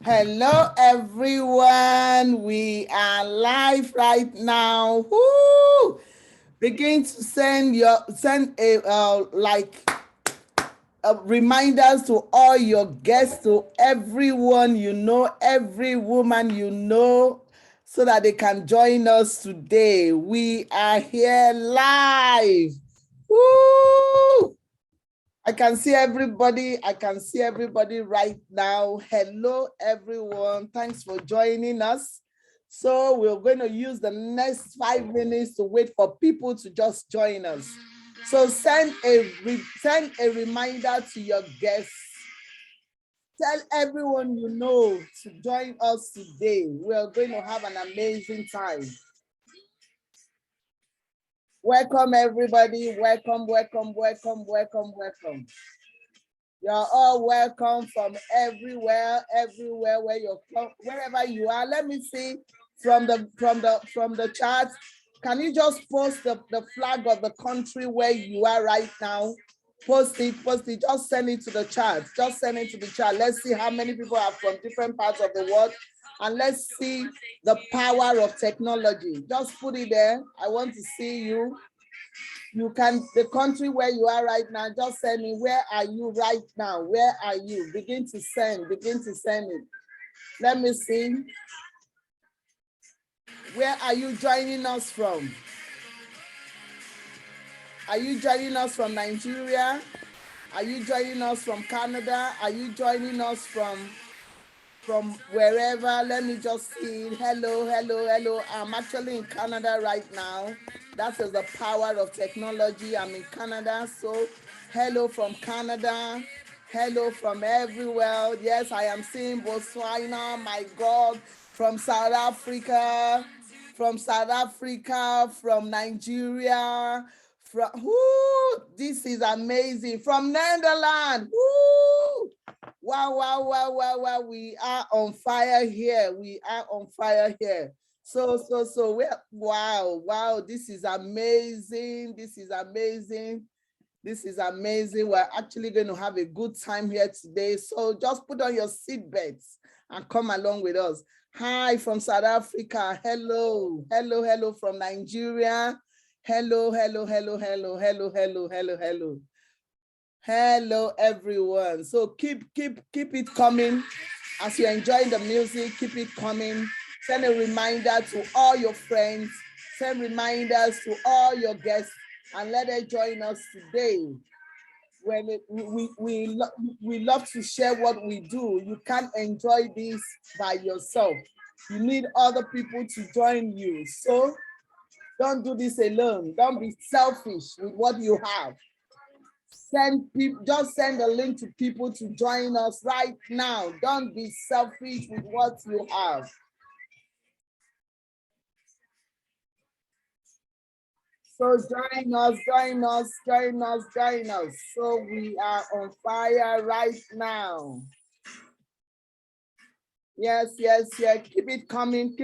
Hello, everyone. We are live right now. Woo! Begin to send reminders to all your guests, to everyone you know, every woman you know, so that they can join us today. We are here live. Woo! I can see everybody. I can see everybody right now. Hello, everyone. Thanks for joining us. So we're going to use the next 5 minutes to wait for people to just join us. So send a reminder to your guests. Tell everyone you know to join us today. We're going to have an amazing time. Welcome, everybody. Welcome, welcome, welcome, welcome, welcome. You're all welcome from everywhere where you're from, wherever you are. Let me see from the chat. Can you just post the flag of the country where you are right now? Post it, just send it to the chat. Just send it to the chat. Let's see how many people are from different parts of the world. And let's see the power of technology. Just put it there. I want to see you. You can, the country where you are right now, just send me, where are you right now? Where are you? Begin to send it. Let me see. Where are you joining us from? Are you joining us from Nigeria? Are you joining us from Canada? Are you joining us from wherever? Let me just see. Hello, hello, hello. I'm actually in Canada right now. That is the power of technology. I'm in Canada. So hello from Canada. Hello from everywhere. Yes, I am seeing Botswana. My God. From South Africa. From Nigeria. This is amazing. From Netherlands. Woo! Wow. We are on fire here. So wow. This is amazing. We're actually going to have a good time here today. So just put on your seatbelts and come along with us. Hi from South Africa. Hello from Nigeria. Hello. Hello, everyone. So keep it coming. As you're enjoying the music, keep it coming. Send a reminder to all your friends. Send reminders to all your guests, and let them join us today. When we love to share what we do. You can't enjoy this by yourself. You need other people to join you. So don't do this alone. Don't be selfish with what you have. Just send a link to people to join us right now. Don't be selfish with what you have. So join us. So we are on fire right now. Yes. Keep it coming.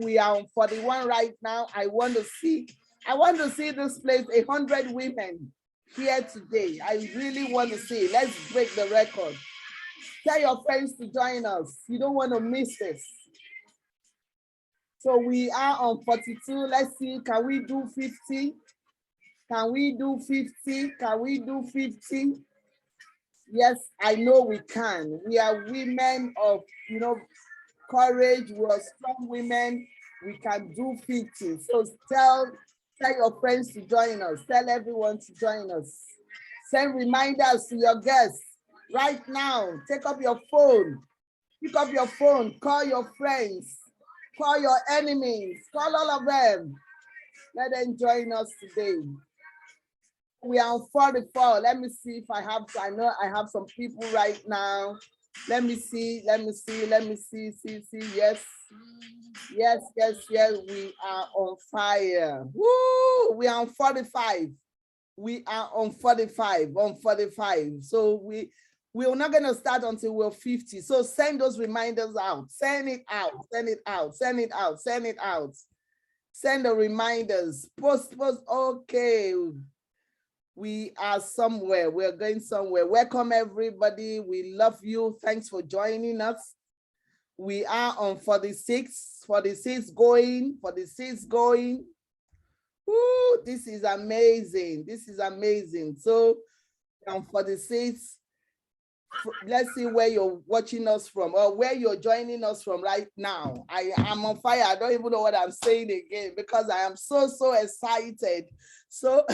We are on 41 right now. I want to see this place, 100 women here today. I really want to see. Let's break the record. Tell your friends to join us. You don't want to miss this. So we are on 42. Let's see, can we do 50? Can we do 50? Yes, I know we can. We are women of, courage. We are strong women. We can do 50. So tell your friends to join us. Tell everyone to join us. Send reminders to your guests right now. Take up your phone. Pick up your phone. Call your friends. Call your enemies. Call all of them. Let them join us today. We are on 44. Let me see if I know I have some people right now. Let me see. See. Yes. We are on fire. Woo! We are on 45. So we're not going to start until we're 50. So send those reminders out. Send it out. Send the reminders. Post. Okay. We are somewhere. We're going somewhere. Welcome, everybody. We love you. Thanks for joining us. We are on 46 going. Ooh, this is amazing. This is amazing. So on 46, let's see where you're watching us from or where you're joining us from right now. I am on fire. I don't even know what I'm saying again because I am so excited. So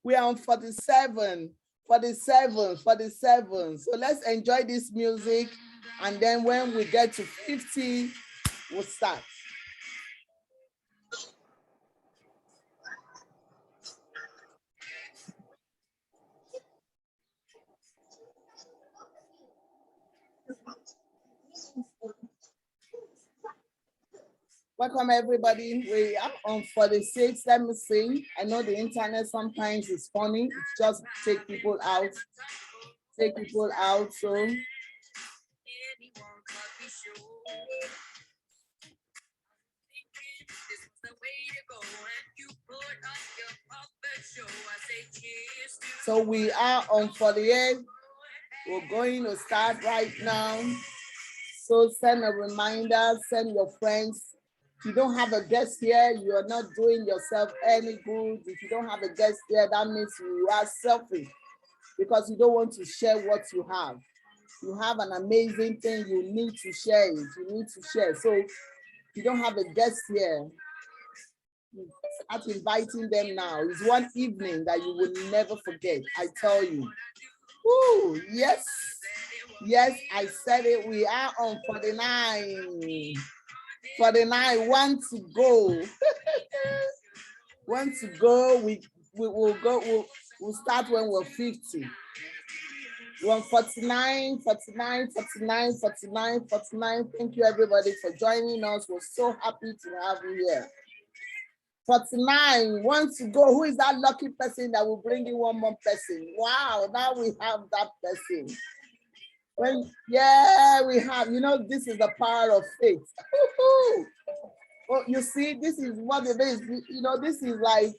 we are on 47. So let's enjoy this music, and then when we get to 50, we'll start. Welcome everybody. We are on 46. Let me see. I know the internet sometimes is funny. It's just take people out. So we are on 48. We're going to start right now. So send a reminder, send your friends. If you don't have a guest here, you are not doing yourself any good. If you don't have a guest here, that means you are selfish because you don't want to share what you have. You have an amazing thing, you need to share it. So if you don't have a guest here, start inviting them now. It's one evening that you will never forget, I tell you. Woo, yes, I said it. We are on 49. 49, one to go. One to go. We will go. We'll start when we're 50. 149, 49, 49, 49, 49. Thank you everybody for joining us. We're so happy to have you here. 49, one to go. Who is that lucky person that will bring in one more person? Wow, now we have that person. Yeah, we have. You know, this is the power of faith. Well, you see, this is what it is. You know, this is like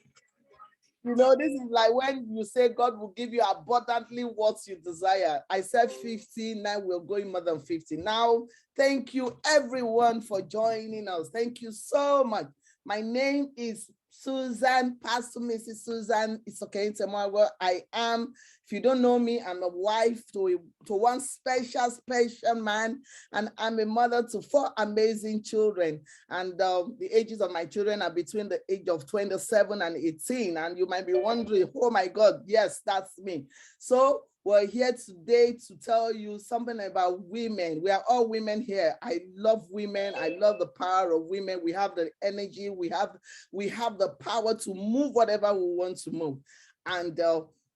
when you say God will give you abundantly what you desire. I said 50, now we're going more than 50. Now, thank you everyone for joining us. Thank you so much. My name is Susan, Pastor Mrs. Susan. It's okay, tomorrow. I am, if you don't know me, I'm a wife to one special man, and I'm a mother to 4 amazing children. And the ages of my children are between the age of 27 and 18. And you might be wondering, oh my God, yes, that's me. So we're here today to tell you something about women. We are all women here. I love women. I love the power of women. We have the energy. We have the power to move whatever we want to move. And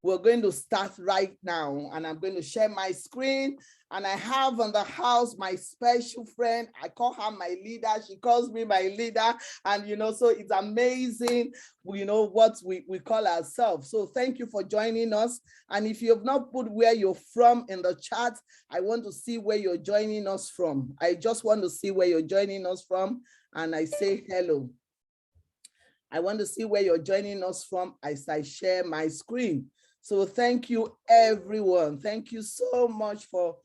we're going to start right now. And I'm going to share my screen. And I have on the house my special friend. I call her my leader. She calls me my leader. And, you know, so it's amazing, you know, what we call ourselves. So thank you for joining us. And if you have not put where you're from in the chat, I want to see where you're joining us from. I just want to see where you're joining us from. And I say hello. I want to see where you're joining us from as I share my screen. So thank you, everyone. Thank you so much for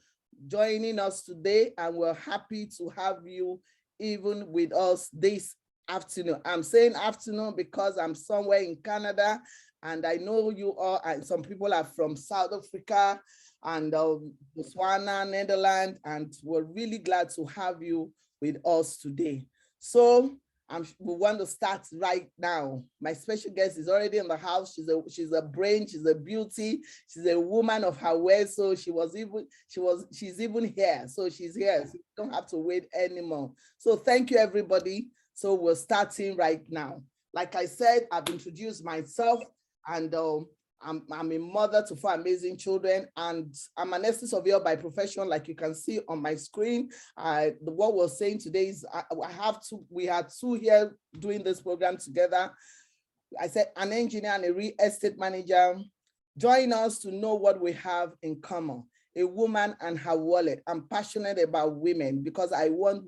joining us today, and we're happy to have you even with us this afternoon. I'm saying afternoon because I'm somewhere in Canada, and I know you all, and some people are from South Africa and Botswana, Netherlands, and we're really glad to have you with us today. So we want to start right now. My special guest is already in the house. She's a brain, she's a beauty, she's a woman of her ways. So she's even here. So she's here. So you don't have to wait anymore. So thank you, everybody. So we're starting right now. Like I said, I've introduced myself, and I'm a mother to 4 amazing children, and I'm an estate surveyor by profession, like you can see on my screen. What we're saying today is we had 2 here doing this program together. I said an engineer and a real estate manager. Join us to know what we have in common. a woman and her wallet. I'm passionate about women because I want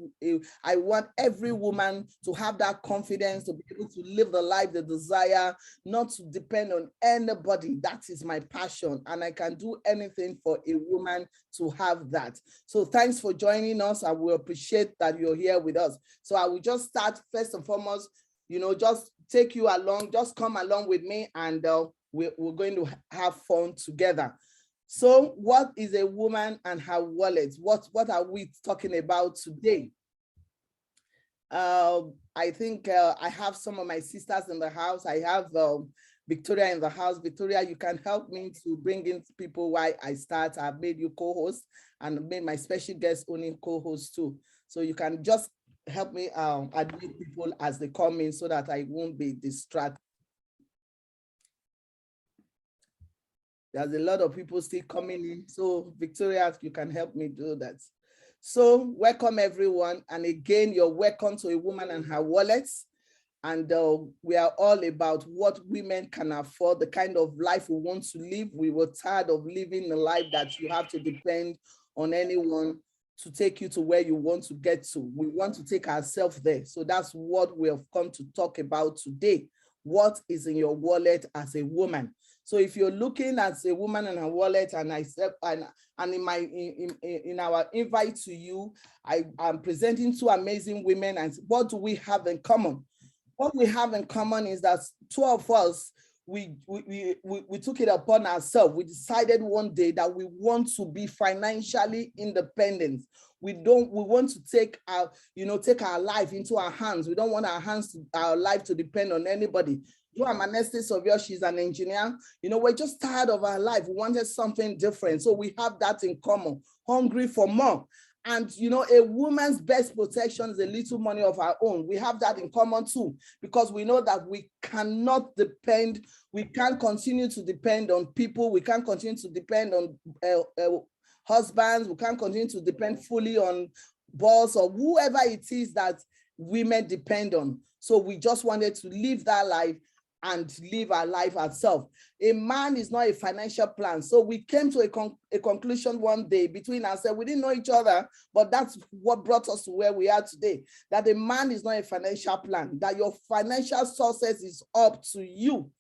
every woman to have that confidence to be able to live the life they desire, not to depend on anybody. That is my passion, and I can do anything for a woman to have that. So thanks for joining us. I will appreciate that you're here with us. So I will just start first and foremost, just take you along, just come along with me, and we're going to have fun together. So what is a woman and her wallet? What are we talking about today? I think I have some of my sisters in the house. I have Victoria in the house. Victoria, you can help me to bring in people while I start. I've made you co-host and made my special guest only co-host too. So you can just help me admit people as they come in so that I won't be distracted. There's a lot of people still coming in. So Victoria, you can help me do that. So welcome everyone. And again, you're welcome to A Woman and Her Wallets. And we are all about what women can afford, the kind of life we want to live. We were tired of living a life that you have to depend on anyone to take you to where you want to get to. We want to take ourselves there. So that's what we have come to talk about today. What is in your wallet as a woman? So if you're looking at A Woman and Her Wallet, and I said, and in our invite to you, I'm presenting two amazing women, and what do we have in common? What we have in common is that two of us, we took it upon ourselves. We decided one day that we want to be financially independent. We want to take our life into our hands. We don't want our life to depend on anybody. I'm an estate surveyor, she's an engineer. We're just tired of our life. We wanted something different. So we have that in common, hungry for more. And, a woman's best protection is a little money of our own. We have that in common too, because we know that we can't continue to depend on people. We can't continue to depend on husbands. We can't continue to depend fully on boss or whoever it is that women depend on. So we just wanted to live that life and live our life ourselves. A man is not a financial plan. So we came to a conclusion one day between ourselves. We didn't know each other, but that's what brought us to where we are today. That a man is not a financial plan, that your financial success is up to you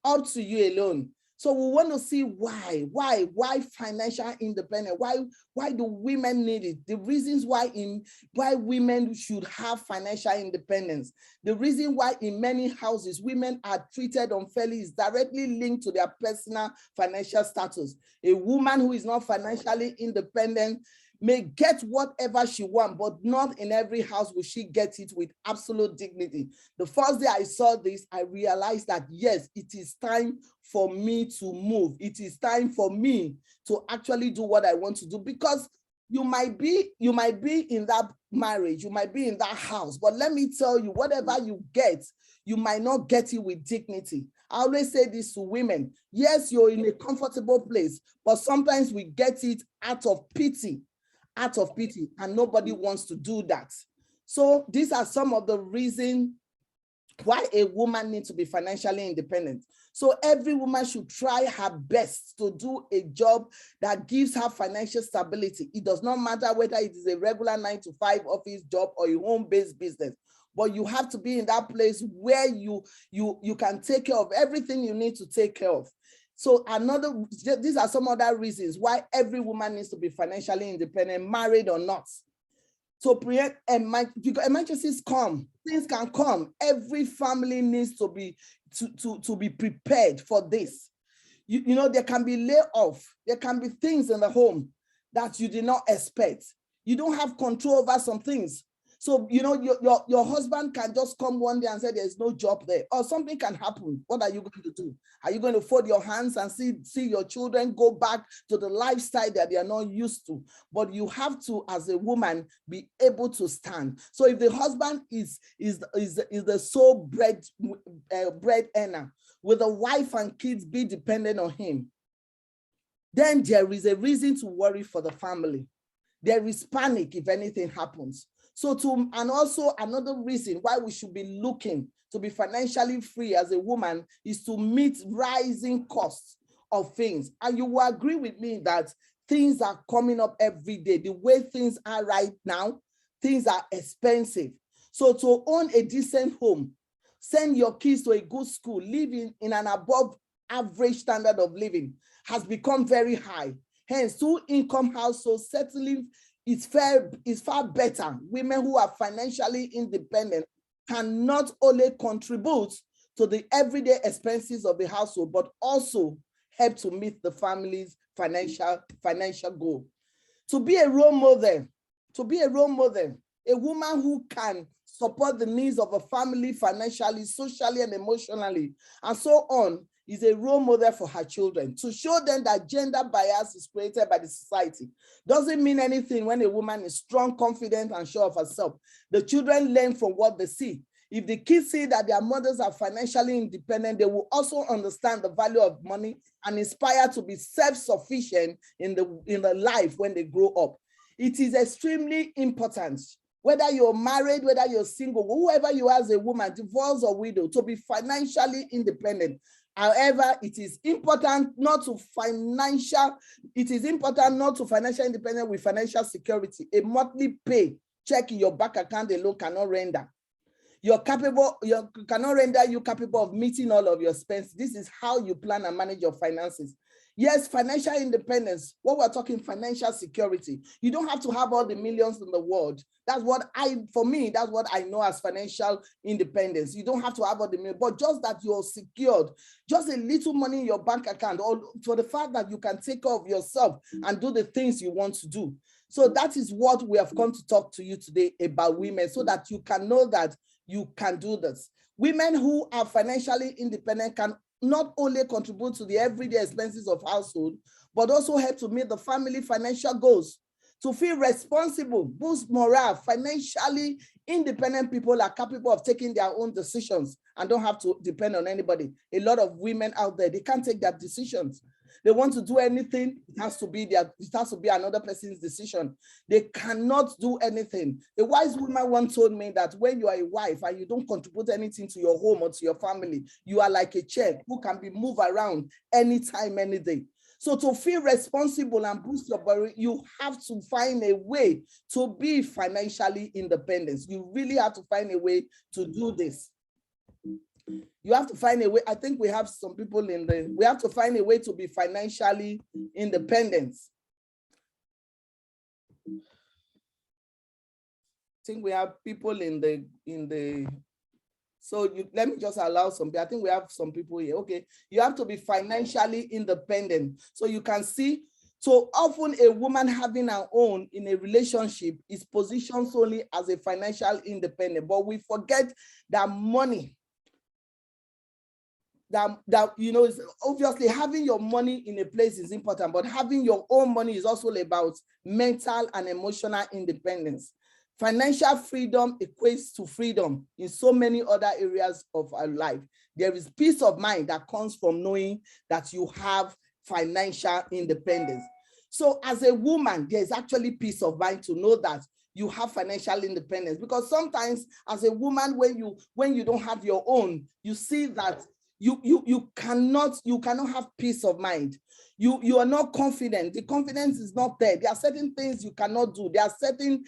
alone. So we want to see why financial independence, why do women need it? The reasons why women should have financial independence. The reason why in many houses women are treated unfairly is directly linked to their personal financial status. A woman who is not financially independent may get whatever she wants, but not in every house will she get it with absolute dignity. The first day I saw this, I realized that yes, it is time for me to move. It is time for me to actually do what I want to do, because you might be in that marriage, you might be in that house, but let me tell you, whatever you get, you might not get it with dignity. I always say this to women. Yes, you're in a comfortable place, but sometimes we get it out of pity, and nobody wants to do that. So these are some of the reasons why a woman needs to be financially independent. So every woman should try her best to do a job that gives her financial stability. It does not matter whether it is a regular 9-to-5 office job or a home-based business, but you have to be in that place where you can take care of everything you need to take care of. So these are some other reasons why every woman needs to be financially independent, married or not. So emergencies come, things can come. Every family needs to be prepared for this. There can be layoff, there can be things in the home that you did not expect. You don't have control over some things. So, your husband can just come one day and say there's no job there, or something can happen. What are you going to do? Are you going to fold your hands and see your children go back to the lifestyle that they are not used to? But you have to, as a woman, be able to stand. So if the husband is the sole bread earner, will the wife and kids be dependent on him? Then there is a reason to worry for the family. There is panic if anything happens. And also another reason why we should be looking to be financially free as a woman is to meet rising costs of things. And you will agree with me that things are coming up every day. The way things are right now, things are expensive. So to own a decent home, send your kids to a good school, live in an above average standard of living has become very high. Hence, two-income households settling is far better. Women who are financially independent can not only contribute to the everyday expenses of the household, but also help to meet the family's financial goal. To be a role model, a woman who can support the needs of a family financially, socially, and emotionally, and so on, is a role model for her children, to show them that gender bias is created by the society. Doesn't mean anything when a woman is strong, confident, and sure of herself. The children learn from what they see. If the kids see that their mothers are financially independent, they will also understand the value of money and inspire to be self-sufficient in the life when they grow up. It is extremely important, whether you're married, whether you're single, whoever you are as a woman, divorced or widow, to be financially independent. However, it is important not to financial independence with financial security. A monthly pay check in your bank account alone cannot render. Cannot render you capable of meeting all of your expenses. This is how you plan and manage your finances. Yes, financial independence. What we're talking, financial security. You don't have to have all the millions in the world. That's what that's what I know as financial independence. You don't have to have all the millions, but just that you're secured, just a little money in your bank account, or for the fact that you can take care of yourself and do the things you want to do. So that is what we have come to talk to you today about women, so that you can know that you can do this. Women who are financially independent can not only contribute to the everyday expenses of household, but also help to meet the family financial goals. To feel responsible, boost morale. Financially independent people are capable of taking their own decisions and don't have to depend on anybody. A lot of women out there, they can't take their decisions. They want to do anything, it has to be another person's decision. They cannot do anything. A wise woman once told me that when you are a wife and you don't contribute anything to your home or to your family, you are like a chair who can be moved around anytime, any day. So to feel responsible and boost your body, you have to find a way to be financially independent. You really have to find a way to do this. You have to find a way. I think we have some people we have to find a way to be financially independent. I think we have people so let me just allow some. I think we have some people here. Okay, you have to be financially independent. So you can see, so often a woman having her own in a relationship is positioned solely as a financial independent, but we forget that money, that you know, is obviously having your money in a place is important, but having your own money is also about mental and emotional independence. Financial freedom equates to freedom in so many other areas of our life. There is peace of mind that comes from knowing that you have financial independence. So as a woman, there's actually peace of mind to know that you have financial independence, because sometimes as a woman, when you don't have your own, you see that you cannot have peace of mind. You are not confident. The confidence is not there. There are certain things you cannot do. There are certain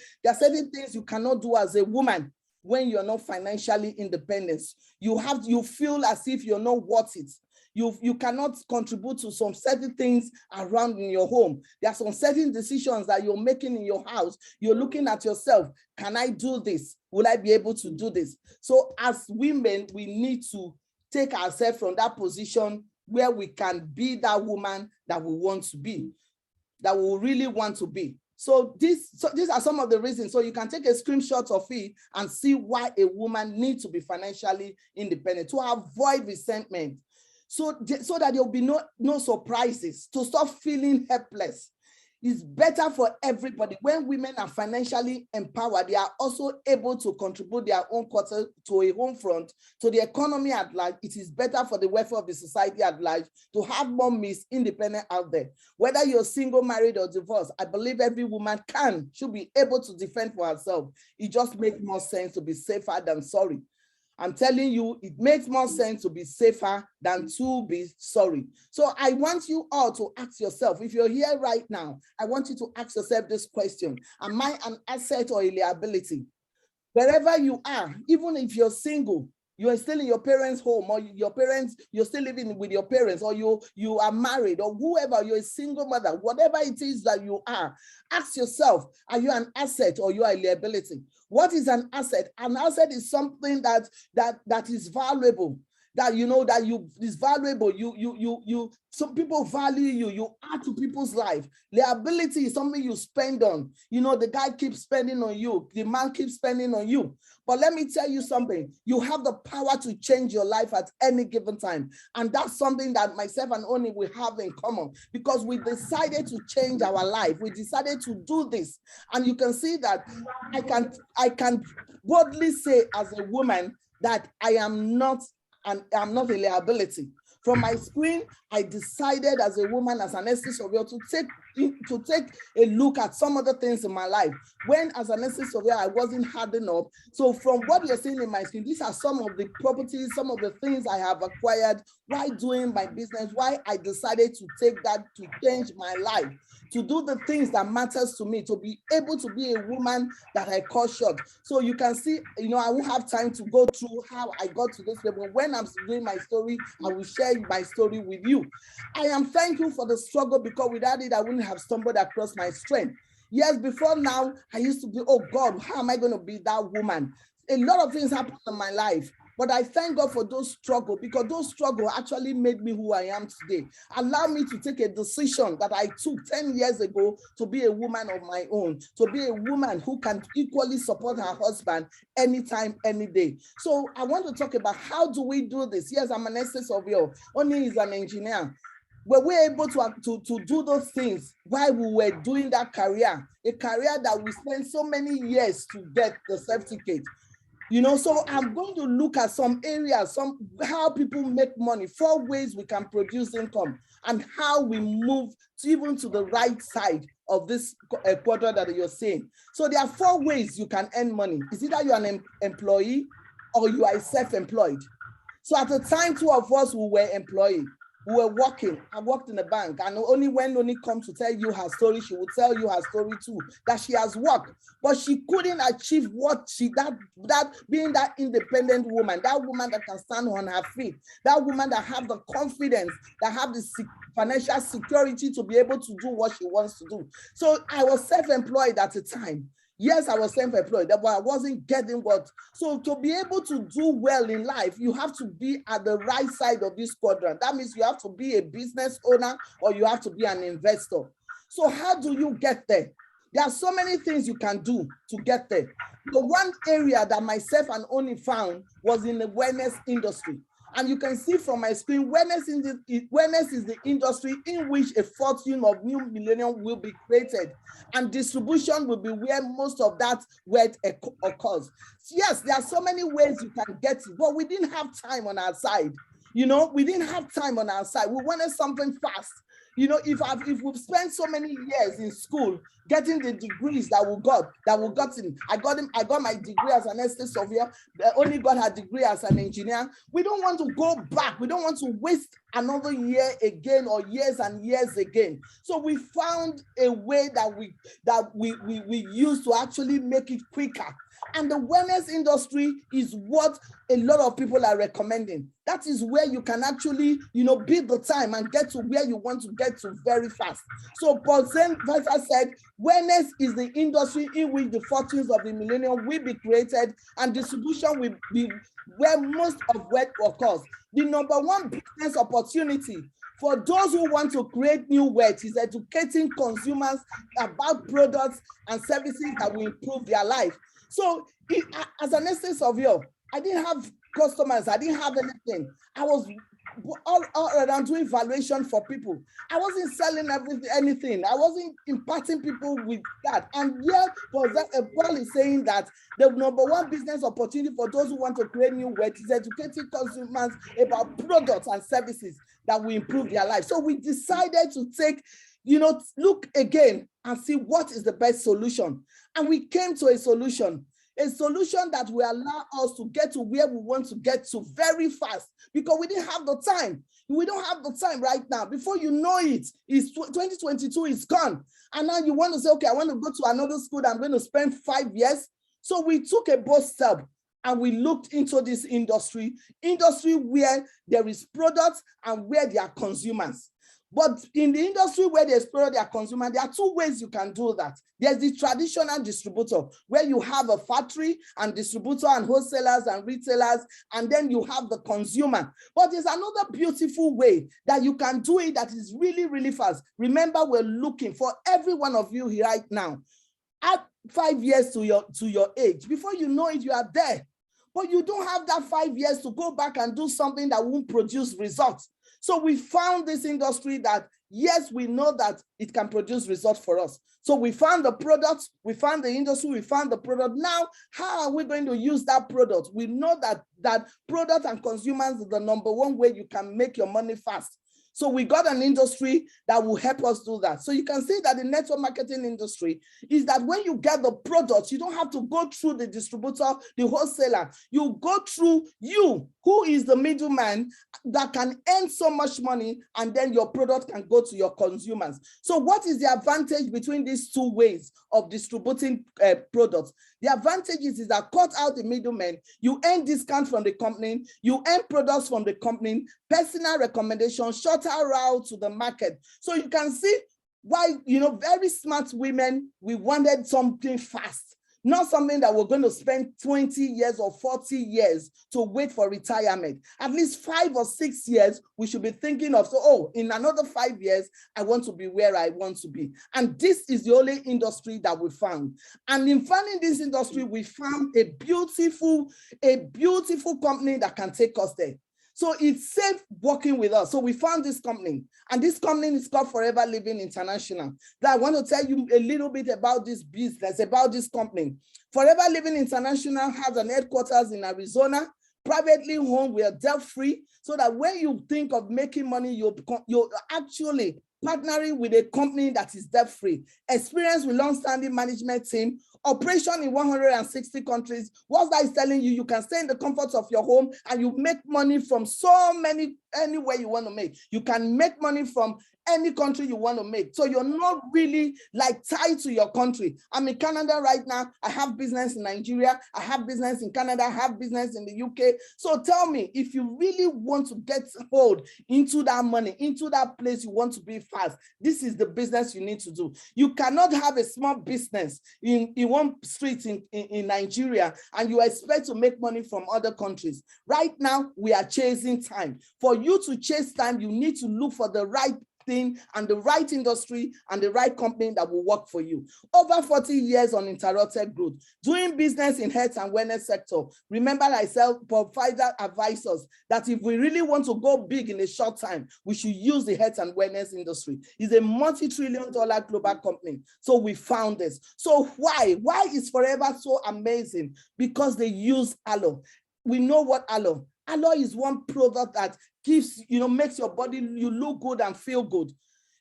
things you cannot do as a woman when you're not financially independent. You feel as if you're not worth it. You cannot contribute to some certain things around in your home. There are some certain decisions that you're making in your house. You're looking at yourself. Can I do this? Will I be able to do this? So as women, we need to take ourselves from that position where we can be that woman that we want to be, that we really want to be. So these are some of the reasons. So you can take a screenshot of it and see why a woman needs to be financially independent, to avoid resentment, so that there will be no surprises, to stop feeling helpless. It's better for everybody. When women are financially empowered, they are also able to contribute their own quarter to a home front, to the economy at large. It is better for the welfare of the society at large to have more Miss Independent out there. Whether you're single, married, or divorced, I believe every woman should be able to defend for herself. It just makes more sense to be safer than sorry. I'm telling you, it makes more sense to be safer than to be sorry. So I want you all to ask yourself, if you're here right now, I want you to ask yourself this question: am I an asset or a liability? Wherever you are, even if you're single, you are still in your parents' home, or you're still living with your parents, or you are married, or whoever, you're a single mother, whatever it is that you are, ask yourself, are you an asset or you are a liability? What is an asset? An asset is something that is valuable, that is valuable. Some people value you, you add to people's life. Liability is something you spend on. The guy keeps spending on you, the man keeps spending on you. But let me tell you something, you have the power to change your life at any given time. And that's something that myself and Oni will have in common, because we decided to change our life. We decided to do this. And you can see that I can boldly say as a woman that I am not a liability. From my screen, I decided as a woman, as an estate surveyor, to take a look at some other things in my life. When as an estate surveyor, I wasn't hard enough. So from what you're seeing in my screen, these are some of the properties, some of the things I have acquired while doing my business, why I decided to take that to change my life, to do the things that matters to me, to be able to be a woman that I call short. So you can see, I won't have time to go through how I got to this level. When I'm doing my story, I will share my story with you. I am thankful for the struggle, because without it, I wouldn't have stumbled across my strength. Yes, before now, I used to be, oh God, how am I going to be that woman? A lot of things happened in my life. But I thank God for those struggles, because those struggles actually made me who I am today. Allow me to take a decision that I took 10 years ago to be a woman of my own, to be a woman who can equally support her husband anytime, any day. So I want to talk about, how do we do this? Yes, I'm an estate surveyor. Oni is an engineer. Were we able to do those things while we were doing that career, a career that we spent so many years to get the certificate? So I'm going to look at some areas, how people make money, 4 ways we can produce income, and how we move even to the right side of this quadrant that you're seeing. So there are 4 ways you can earn money. It's either you're an employee or you are self-employed. So at the time, 2 of us who were employed, we were working. I worked in a bank, and only when Oni comes to tell you her story, she will tell you her story too, that she has worked, but she couldn't achieve what that being that independent woman, that woman that can stand on her feet, that woman that have the confidence, that have the financial security to be able to do what she wants to do. So I was self-employed at the time. Yes, I was self-employed, but I wasn't getting what. So to be able to do well in life, you have to be at the right side of this quadrant. That means you have to be a business owner, or you have to be an investor. So how do you get there? There are so many things you can do to get there. The one area that myself and Oni found was in the wellness industry. And you can see from my screen, wellness is the industry in which a fortune of new millennium will be created, and distribution will be where most of that wealth occurs. Yes, there are so many ways you can get it, but we didn't have time on our side. We didn't have time on our side. We wanted something fast. If we've spent so many years in school getting the degrees that we got in, I got my degree as an estate surveyor, Only got her degree as an engineer. We don't want to go back. We don't want to waste another year again, or years and years again. So we found a way that we use to actually make it quicker. And the wellness industry is what a lot of people are recommending. That is where you can actually, beat the time and get to where you want to get to very fast. So Paul said, wellness is the industry in which the fortunes of the millennium will be created, and distribution will be where most of wealth occurs. The number one business opportunity for those who want to create new wealth is educating consumers about products and services that will improve their life. So as an estate surveyor, I didn't have customers. I didn't have anything. I was all around doing valuation for people. I wasn't selling anything. I wasn't impacting people with that. And yet, Paul is saying that the number one business opportunity for those who want to create new wealth is educating consumers about products and services that will improve their life. So we decided to look again and see what is the best solution. And we came to a solution. a solution that will allow us to get to where we want to get to very fast, because we didn't have the time. We don't have the time right now. Before you know it, 2022 is gone. And now you want to say, okay, I want to go to another school that I'm going to spend 5 years. So we took a bold step and we looked into this industry where there is products and where there are consumers. But in the industry where they explore their consumer, there are two ways you can do that. There's the traditional distributor, where you have a factory and distributor and wholesalers and retailers, and then you have the consumer. But there's another beautiful way that you can do it that is really, really fast. Remember, we're looking for every one of you here right now. Add 5 years to your age. Before you know it, you are there. But you don't have that 5 years to go back and do something that won't produce results. So we found this industry that, yes, we know that it can produce results for us. So we found the products, we found the industry, we found the product. Now, how are we going to use that product? We know that product and consumers is the number one way you can make your money fast. So we got an industry that will help us do that. So you can see that the network marketing industry is that when you get the products, you don't have to go through the distributor, the wholesaler. You go through you, who is the middleman that can earn so much money, and then your product can go to your consumers. So what is the advantage between these two ways of distributing products? The advantage is that cut out the middleman, you earn discount from the company, you earn products from the company, personal recommendation, shorter route to the market. So you can see why, very smart women, we wanted something fast, not something that we're going to spend 20 years or 40 years to wait for retirement. At least 5 or 6 years, we should be thinking of, in another 5 years, I want to be where I want to be. And this is the only industry that we found. And in finding this industry, we found a beautiful company that can take us there. So it's safe working with us. So we found this company, and this company is called Forever Living International. Now I want to tell you a little bit about this business, about this company. Forever Living International has an headquarters in Arizona, privately owned. We are debt-free, so that when you think of making money, you're actually partnering with a company that is debt-free, experience with long-standing management team, operation in 160 countries. What that is telling you, you can stay in the comfort of your home and you make money from anywhere you want to make. You can make money from any country you want to make. So you're not really tied to your country. I'm in Canada right now. I have business in Nigeria. I have business in Canada. I have business in the UK. So tell me, if you really want to get hold into that money, into that place you want to be fast, this is the business you need to do. You cannot have a small business in one street in Nigeria and you expect to make money from other countries. Right now, we are chasing time. For you to chase time, you need to look for the right thing and the right industry and the right company that will work for you. Over 40 years uninterrupted growth, doing business in health and wellness sector. Remember, I provide advisors that if we really want to go big in a short time, we should use the health and wellness industry. It's a multi-trillion-dollar global company. So we found this. So why? Why is Forever so amazing? Because they use aloe. We know what aloe. Aloe is one product that makes your body, you look good and feel good.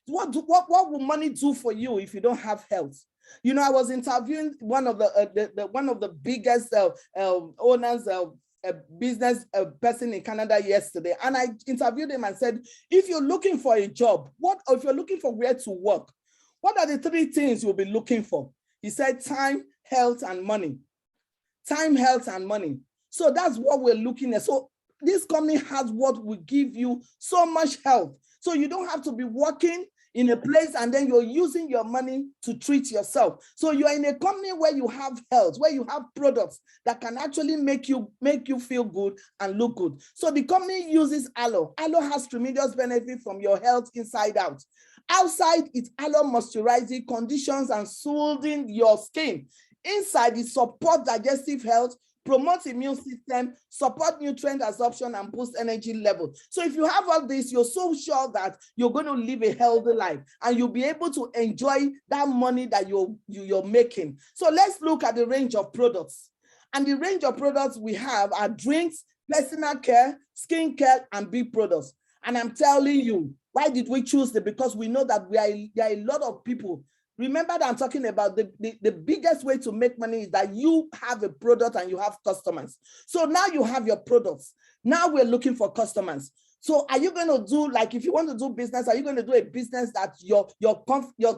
What will money do for you if you don't have health? I was interviewing one of the biggest owners of a business person in Canada yesterday, and I interviewed him and said, if you're looking for a job, if you're looking for where to work, what are the 3 things you'll be looking for? He said, time, health, and money. Time, health, and money. So that's what we're looking at. So this company has what will give you so much health. So you don't have to be working in a place and then you're using your money to treat yourself. So you are in a company where you have health, where you have products that can actually make you feel good and look good. So the company uses aloe. Aloe has tremendous benefit from your health inside out. Outside, it's aloe moisturizing, conditions and soothing your skin. Inside, it supports digestive health, promote immune system, support nutrient absorption, and boost energy level. So if you have all this, you're so sure that you're going to live a healthy life and you'll be able to enjoy that money that you're making. So let's look at the range of products. And the range of products we have are drinks, personal care, skin care, and big products. And I'm telling you, why did we choose them? Because we know that there are a lot of people Remember that I'm talking about the biggest way to make money is that you have a product and you have customers. So now you have your products. Now we're looking for customers. So are you going to do, like, if you want to do business, are you going to do a business that your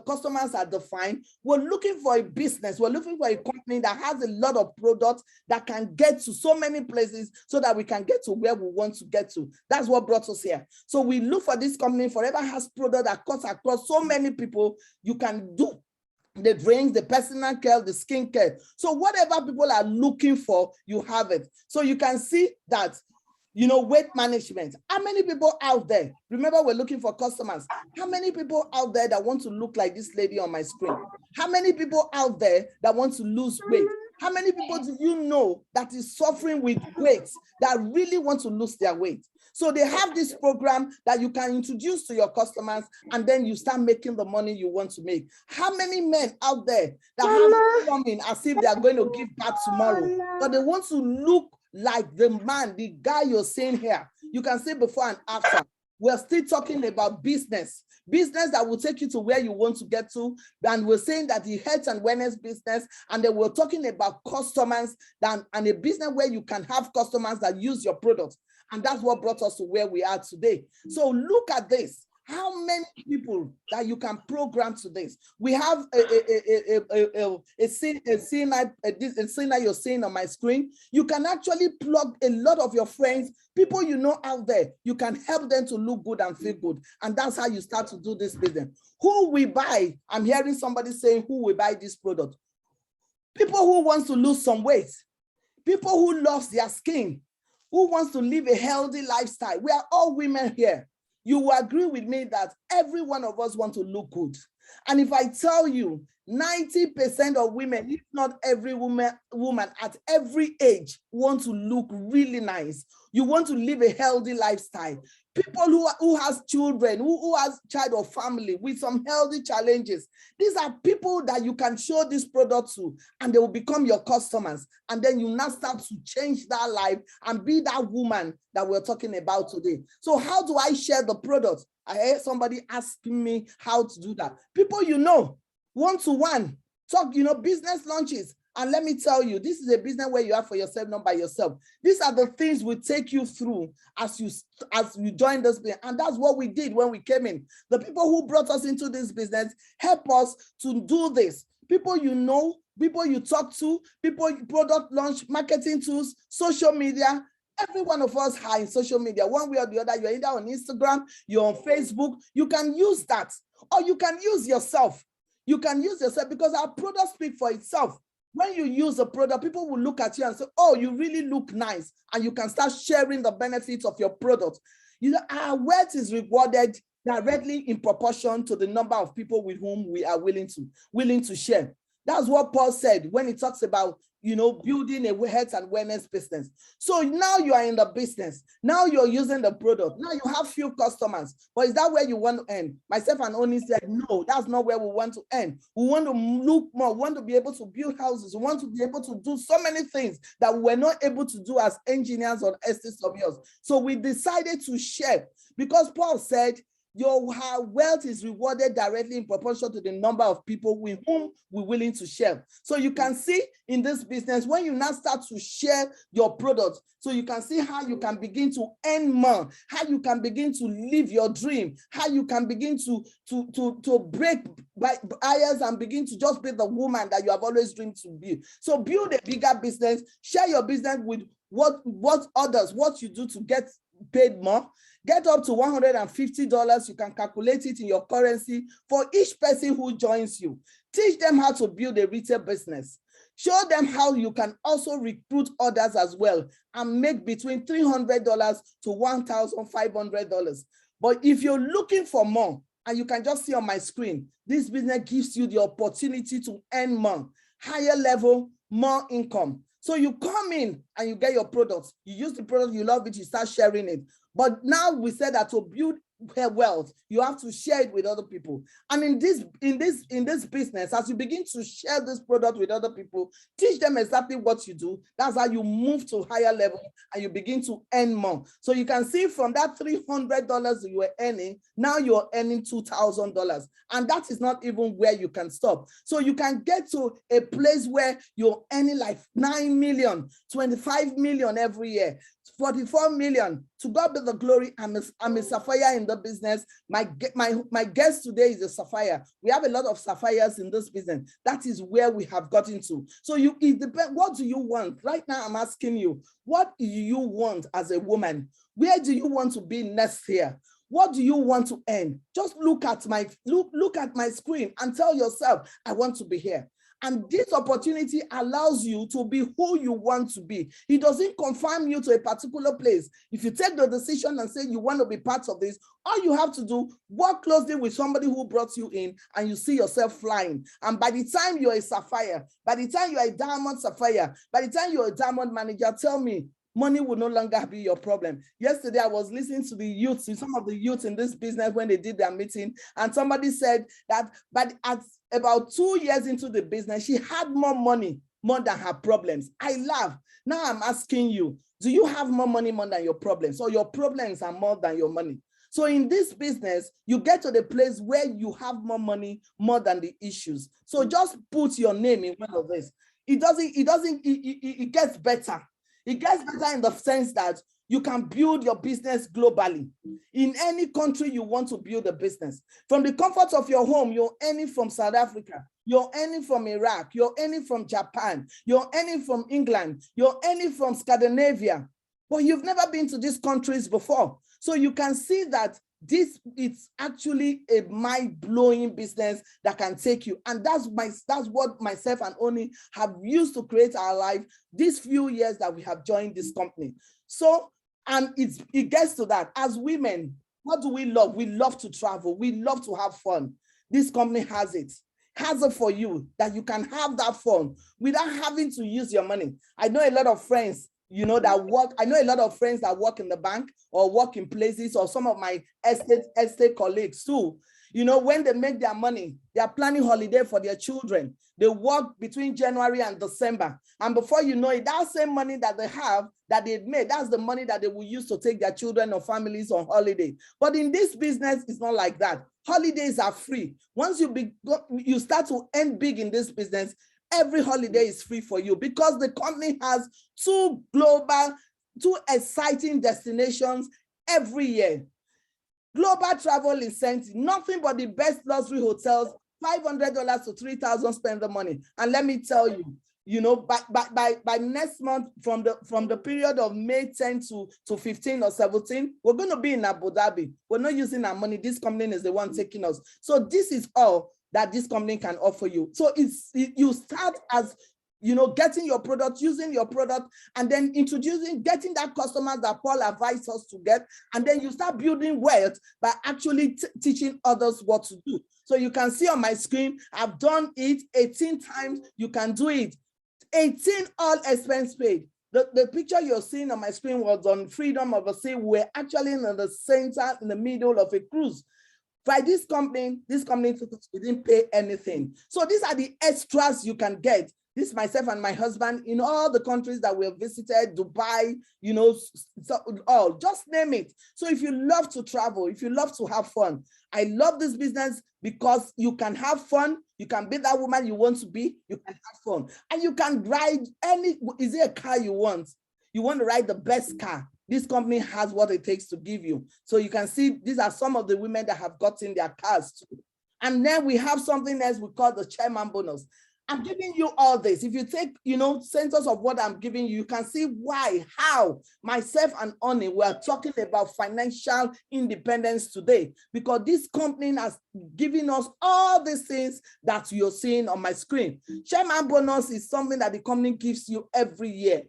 customers are defined? We're looking for a business. We're looking for a company that has a lot of products that can get to so many places so that we can get to where we want to get to. That's what brought us here. So we look for this company, forever has product that cuts across so many people. You can do the drinks, the personal care, the skincare. So whatever people are looking for, you have it. So you can see that, you know, weight management. How many people out there, remember we're looking for customers. How many people out there that want to look like this lady on my screen? How many people out there that want to lose weight? How many people do you know that is suffering with weight, that really want to lose their weight? So they have this program that you can introduce to your customers, and then you start making the money you want to make. How many men out there that have coming as if they are going to give back tomorrow, but they want to look like the man, the guy you're seeing here? You can see before and after. We're still talking about business that will take you to where you want to get to. And we're saying that the health and wellness business, and then we're talking about customers and a business where you can have customers that use your products. And that's what brought us to where we are today. So look at this. How many people that you can program to this? We have a scene you're seeing on my screen. You can actually plug a lot of your friends, people you know out there. You can help them to look good and feel good. And that's how you start to do this business. Who will buy? I'm hearing somebody saying, who will buy this product? People who want to lose some weight. People who love their skin. Who wants to live a healthy lifestyle. We are all women here. You will agree with me that every one of us want to look good. And if I tell you 90% of women, if not every woman at every age, want to look really nice. You want to live a healthy lifestyle. People who has children, who has child or family with some healthy challenges. These are people that you can show this product to, and they will become your customers. And then you now start to change that life and be that woman that we're talking about today. So how do I share the product? I heard somebody asking me how to do that. People you know, one-to-one, talk, business launches. And let me tell you, this is a business where you are for yourself, not by yourself. These are the things we take you through as you join this business. And that's what we did when we came in. The people who brought us into this business help us to do this. People you know, people you talk to, people, product launch, marketing tools, social media. Every one of us are in social media, one way or the other. You're either on Instagram, you're on Facebook. You can use that, or you can use yourself. You can use yourself because our product speaks for itself. When you use a product, people will look at you and say, oh, you really look nice. And you can start sharing the benefits of your product. Our wealth is rewarded directly in proportion to the number of people with whom we are willing to share. That's what Paul said when he talks about, building a health and wellness business. So now you are in the business. Now you're using the product. Now you have few customers. But is that where you want to end? Myself and Oni said, no, that's not where we want to end. We want to look more. We want to be able to build houses. We want to be able to do so many things that we're not able to do as engineers or estate surveyors. So we decided to share, because Paul said, your wealth is rewarded directly in proportion to the number of people with whom we're willing to share. So you can see in this business, when you now start to share your products, so you can see how you can begin to earn more, how you can begin to live your dream, how you can begin to break barriers and begin to just be the woman that you have always dreamed to be. So build a bigger business, share your business with what you do to get paid more. Get up to $150. You can calculate it in your currency for each person who joins you. Teach them how to build a retail business. Show them how you can also recruit others as well and make between $300 to $1,500. But if you're looking for more, and you can just see on my screen, this business gives you the opportunity to earn more, higher level, more income. So you come in and you get your products. You use the product, you love it, you start sharing it. But now we said that to build her wealth, you have to share it with other people. And in this business, as you begin to share this product with other people, teach them exactly what you do. That's how you move to higher level and you begin to earn more. So you can see from that $300 you were earning, now you're earning $2,000. And that is not even where you can stop. So you can get to a place where you're earning like 9 million, 25 million every year, 44 million. To God be the glory. I'm a Sapphire in the business. My guest today is a Sapphire. We have a lot of Sapphires in this business. That is where we have gotten to. So it depends. What do you want? Right now, I'm asking you, what do you want as a woman? Where do you want to be next year? What do you want to earn? Just look at my screen and tell yourself, I want to be here. And this opportunity allows you to be who you want to be. It doesn't confine you to a particular place. If you take the decision and say you want to be part of this, all you have to do, work closely with somebody who brought you in, and you see yourself flying. And by the time you're a Sapphire, by the time you're a Diamond Sapphire, by the time you're a Diamond Manager, tell me, money will no longer be your problem. Yesterday, I was listening to the youth, to some of the youth in this business when they did their meeting, and somebody said that at about 2 years into the business, she had more money, more than her problems. I laugh. Now I'm asking you, do you have more money more than your problems, or your problems are more than your money? So in this business, you get to the place where you have more money more than the issues. So just put your name in one of this. It gets better. It gets better in the sense that you can build your business globally. In any country you want to build a business. From the comfort of your home, you're earning from South Africa, you're earning from Iraq, you're earning from Japan, you're earning from England, you're earning from Scandinavia, but you've never been to these countries before. So you can see that it's actually a mind-blowing business that can take you. And that's what myself and Oni have used to create our life these few years that we have joined this company. So, and it gets to that. As women, what do we love? We love to travel. We love to have fun. This company has it for you, that you can have that fun without having to use your money. I know a lot of friends, that work. I know a lot of friends that work in the bank or work in places, or some of my estate colleagues too. When they make their money, they are planning holiday for their children. They work between January and December. And before you know it, that same money that they have, that they've made, that's the money that they will use to take their children or families on holiday. But in this business, it's not like that. Holidays are free. Once you start to earn big in this business, every holiday is free for you, because the company has two exciting destinations every year. Global travel incentive, nothing but the best luxury hotels, $500 to $3,000 spend the money. And let me tell you, by next month, from the period of May 10 to 15 or 17, we're going to be in Abu Dhabi. We're not using our money. This company is the one taking us. So this is all that this company can offer you. So you start as, getting your product, using your product, and then getting that customer that Paul advised us to get. And then you start building wealth by actually teaching others what to do. So you can see on my screen, I've done it 18 times. You can do it. 18 all expense paid. The picture you're seeing on my screen was on Freedom of the Sea. We're actually in the center, in the middle of a cruise. By this company we didn't pay anything. So these are the extras you can get. This, myself and my husband, in all the countries that we have visited, Dubai, just name it. So if you love to travel, if you love to have fun, I love this business because you can have fun. You can be that woman you want to be. You can have fun. And you can ride is it a car you want? You want to ride the best car. This company has what it takes to give you. So you can see these are some of the women that have gotten their cars too. And then we have something else we call the chairman bonus. I'm giving you all this. If you take, centers of what I'm giving you, you can see how myself and Oni were talking about financial independence today, because this company has given us all these things that you're seeing on my screen. Chairman bonus is something that the company gives you every year,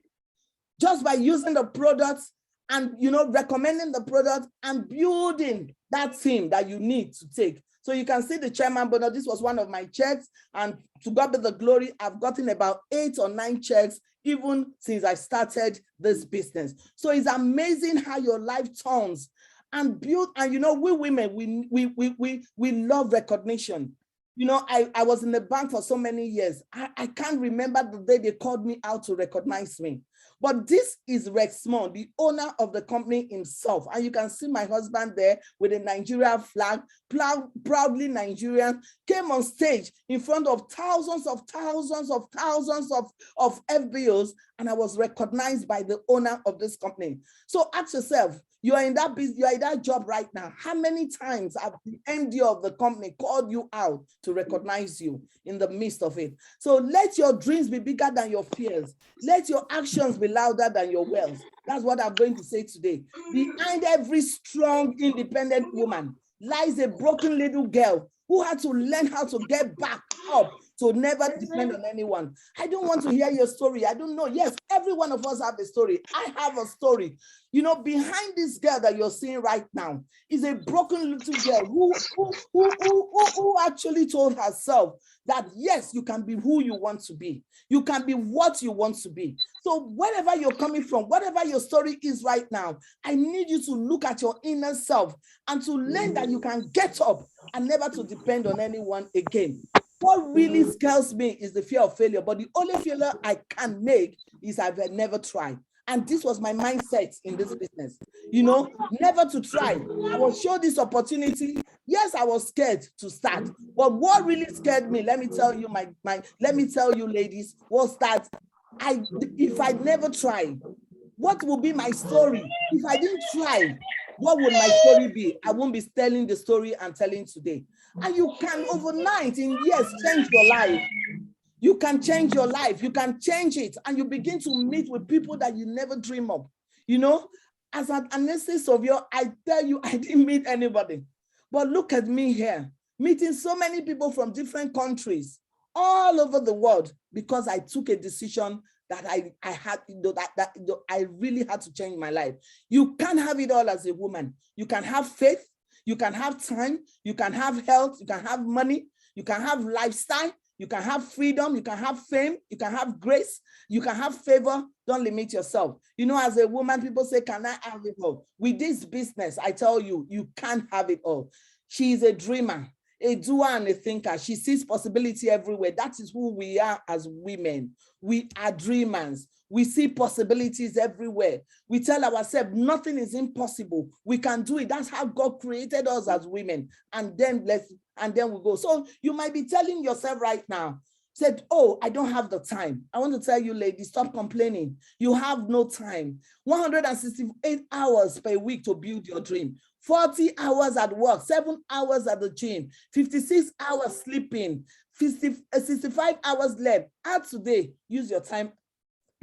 just by using the products and, recommending the product and building that team that you need to take. So you can see the chairman bonus. This was one of my checks, and to God be the glory, I've gotten about 8 or 9 checks even since I started this business. So it's amazing how your life turns and build. And you know, we women, we love recognition. You know, I was in the bank for so many years. I can't remember the day they called me out to recognize me. But this is Rex Small, the owner of the company himself. And you can see my husband there with a Nigeria flag, proudly Nigerian, came on stage in front of thousands of FBOs, and I was recognized by the owner of this company. So ask yourself, you are in that business, you are in that job right now. How many times have the MD of the company called you out to recognize you in the midst of it? So let your dreams be bigger than your fears. Let your actions be louder than your words. That's what I'm going to say today. Behind every strong, independent woman lies a broken little girl who had to learn how to get back up, to never depend on anyone. I don't want to hear your story. I don't know. Yes, every one of us have a story. I have a story. You know, behind this girl that you're seeing right now is a broken little girl who actually told herself that, yes, you can be who you want to be. You can be what you want to be. So wherever you're coming from, whatever your story is right now, I need you to look at your inner self and to learn that you can get up and never to depend on anyone again. What really scares me is the fear of failure, but the only failure I can make is I've never tried. And this was my mindset in this business, you know, never to try. I was shown this opportunity. Yes, I was scared to start, but what really scared me, let me tell you, let me tell you, ladies, was that if I never tried, what will be my story? If I didn't try, what would my story be? I won't be telling the story I'm telling today. And you can overnight, in years, change your life. You can change your life. You can change it. And you begin to meet with people that you never dream of. You know, as an Surveyor, I tell you, I didn't meet anybody. But look at me here, meeting so many people from different countries, all over the world, because I took a decision that I had, I really had to change my life. You can't have it all as a woman. You can have faith, you can have time, you can have health, you can have money, you can have lifestyle, you can have freedom, you can have fame, you can have grace, you can have favor. Don't limit yourself. You know, as a woman, people say, can I have it all? With this business, I tell you, you can't have it all. She is a dreamer, a doer and a thinker. She sees possibility everywhere. That is who we are as women. We are dreamers. We see possibilities everywhere. We tell ourselves nothing is impossible. We can do it. That's how God created us as women. And then we go. So you might be telling yourself right now, said, oh, I don't have the time. I want to tell you, ladies, stop complaining. You have no time. 168 hours per week to build your dream. 40 hours at work, 7 hours at the gym, 56 hours sleeping, 65 hours left. Add today, use your time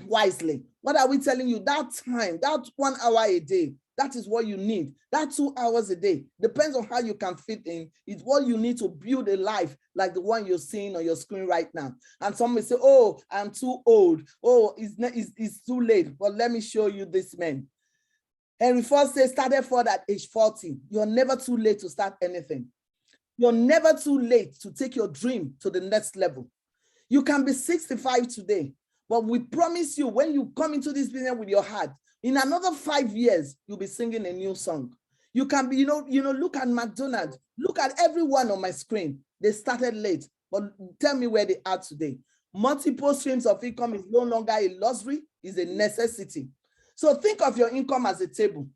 wisely. What are we telling you? That time, that 1 hour a day, that is what you need. That 2 hours a day, depends on how you can fit in. It's what you need to build a life like the one you're seeing on your screen right now. And some may say, oh, I'm too old. Oh, it's too late. But let me show you this man. Henry Ford says, started Ford at age 40. You're never too late to start anything. You're never too late to take your dream to the next level. You can be 65 today, but we promise you, when you come into this business with your heart, in another 5 years, you'll be singing a new song. You can be, look at McDonald's, look at everyone on my screen. They started late, but tell me where they are today. Multiple streams of income is no longer a luxury, it's a necessity. So think of your income as a table.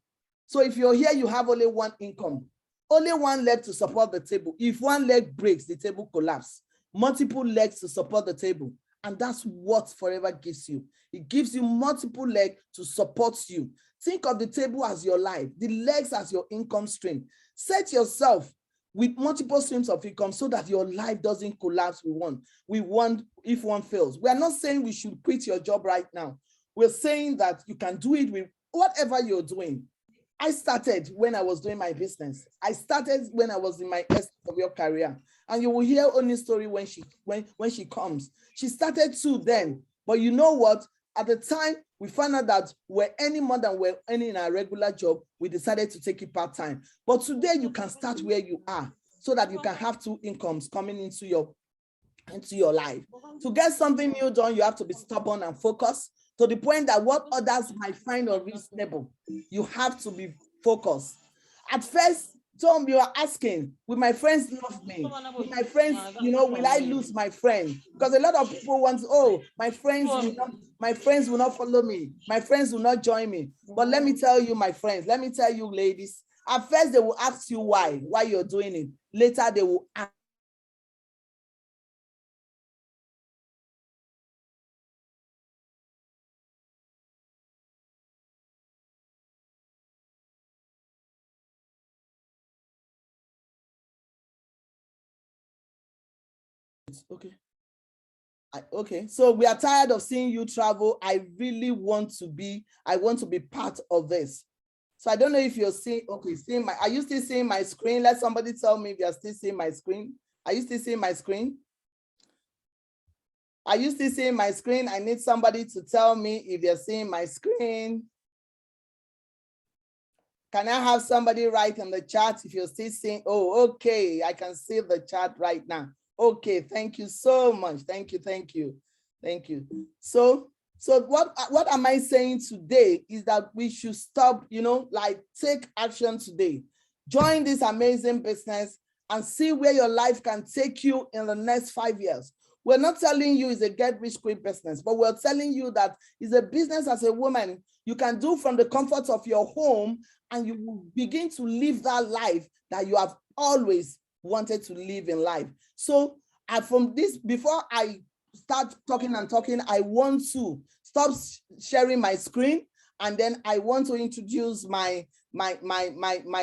So if you're here, you have only one income, only one leg to support the table. If one leg breaks, the table collapses. Multiple legs to support the table. And that's what Forever gives you. It gives you multiple legs to support you. Think of the table as your life, the legs as your income stream. Set yourself with multiple streams of income so that your life doesn't collapse with one if one fails. We are not saying we should quit your job right now. We're saying that you can do it with whatever you're doing. I started when I was doing my business. I started when I was in my Surveyor career. And you will hear Oni's story when she comes. She started too then. But you know what? At the time, we found out that we're earning more than we're earning in our regular job. We decided to take it part-time. But today, you can start where you are. so that you can have two incomes coming into your life. To get something new done, you have to be stubborn and focused to the point that what others might find unreasonable, you have to be focused. At first, Tom, you are asking, will my friends love me? Will my friends, will I lose my friend? Because a lot of people want, my friends will not follow me. My friends will not join me. But let me tell you, my friends, let me tell you, ladies, at first they will ask you why you're doing it. Later they will ask. Okay. Okay, so we are tired of seeing you travel. I really want to be part of this. So I don't know if you're seeing, are you still seeing my screen? Let somebody tell me if you're still seeing my screen. Are you still seeing my screen? Are you still seeing my screen? I need somebody to tell me if you're seeing my screen. Can I have somebody write in the chat if you're still seeing? Oh, okay, I can see the chat right now. Okay, thank you so much. Thank you. So what am I saying today is that we should stop, take action today. Join this amazing business and see where your life can take you in the next 5 years. We're not telling you it's a get rich quick business, but we're telling you that it's a business as a woman you can do from the comfort of your home, and you will begin to live that life that you have always wanted to live in life. So from this, before I start talking, I want to stop sharing my screen, and then I want to introduce my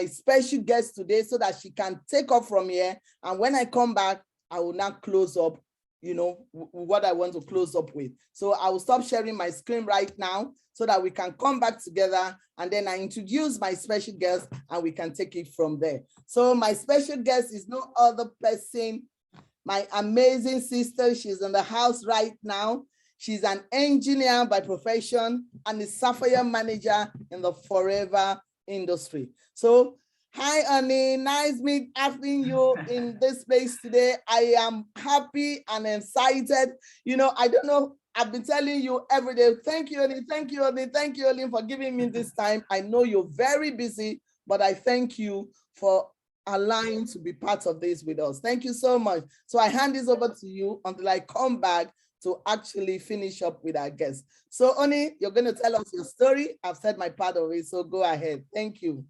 special guest today so that she can take off from here. And when I come back, I will now close up, what I want to close up with. So I will stop sharing my screen right now so that we can come back together, and then I introduce my special guest and we can take it from there. So my special guest is no other person, my amazing sister. She's in the house right now. She's an engineer by profession and a Surveyor manager in the forever industry. So hi, Annie. Nice having you in this space today. I am happy and excited. I don't know. I've been telling you every day. Thank you, Annie. Thank you, Annie. Thank you, Annie, for giving me this time. I know you're very busy, but I thank you for allowing to be part of this with us. Thank you so much. So I hand this over to you until I come back to actually finish up with our guests. So, Oni, you're going to tell us your story. I've said my part of it, so go ahead. Thank you.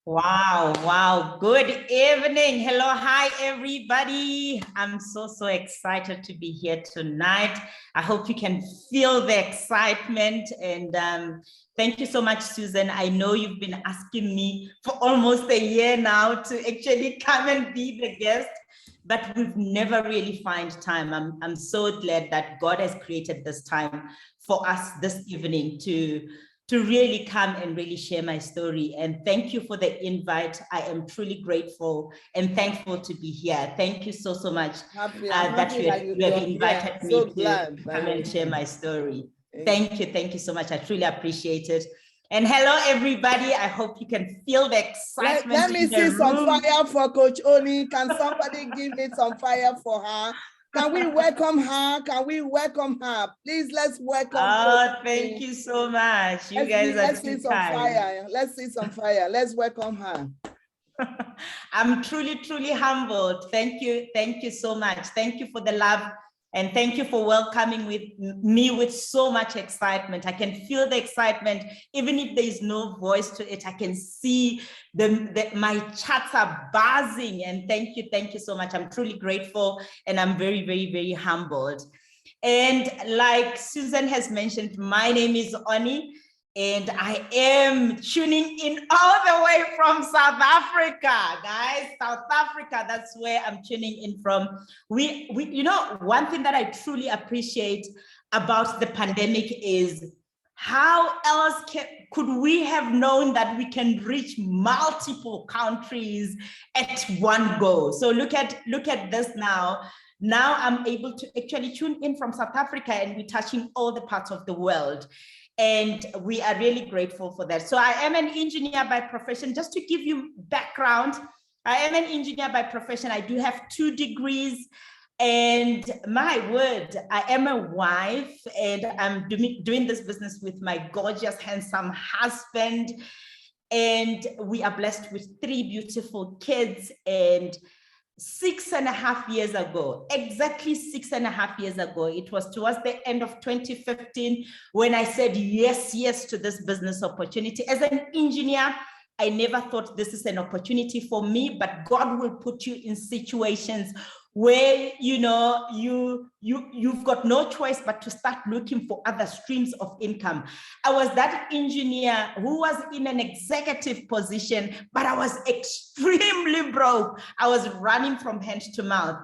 Wow. Good evening. Hello. Hi, everybody. I'm so excited to be here tonight. I hope you can feel the excitement. And thank you so much, Susan. I know you've been asking me for almost a year now to actually come and be the guest, but we've never really found time. I'm so glad that God has created this time for us this evening to really come and really share my story. And thank you for the invite. I am truly grateful and thankful to be here. Thank you so much that you have invited me to come and share my story. Thank you so much. I truly appreciate it. And hello, everybody. I hope you can feel the excitement. Let me see some fire for Coach Oni. Can somebody give me some fire for her? Can we welcome her? Please, let's welcome her. Thank you so much. You guys are too kind. Let's see some fire. Let's welcome her. I'm truly humbled. Thank you so much. Thank you for the love, and thank you for welcoming me with so much excitement. I can feel the excitement, even if there is no voice to it. I can see my chats are buzzing, and thank you so much. I'm truly grateful, and I'm very humbled. And like Susan has mentioned, my name is Oni, and I am tuning in all the way from South Africa, guys. South Africa, that's where I'm tuning in from. We one thing that I truly appreciate about the pandemic is how else could we have known that we can reach multiple countries at one go? So look at this now. Now I'm able to actually tune in from South Africa, and we're touching all the parts of the world. And we are really grateful for that. So I am an engineer by profession. Just to give you background, I am an engineer by profession. I do have 2 degrees. And my word, I am a wife, and I'm doing this business with my gorgeous, handsome husband. And we are blessed with 3 beautiful kids. And 6.5 years ago, exactly 6.5 years ago, it was towards the end of 2015 when I said yes to this business opportunity. As an engineer, I never thought this is an opportunity for me, but God will put you in situations where you've got no choice but to start looking for other streams of income. I was that engineer who was in an executive position, but I was extremely broke. I was running from hand to mouth.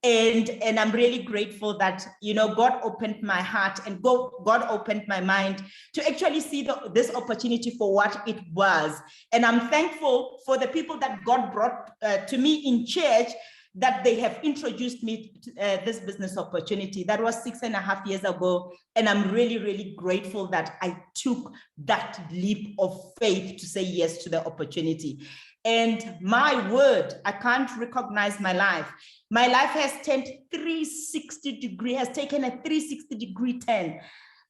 And I'm really grateful that, God opened my heart and God opened my mind to actually see this opportunity for what it was. And I'm thankful for the people that God brought to me in church, that they have introduced me to this business opportunity. That was 6.5 years ago. And I'm really, really grateful that I took that leap of faith to say yes to the opportunity. And my word, I can't recognize my life. My life has turned 360 degree, has taken a 360 degree turn.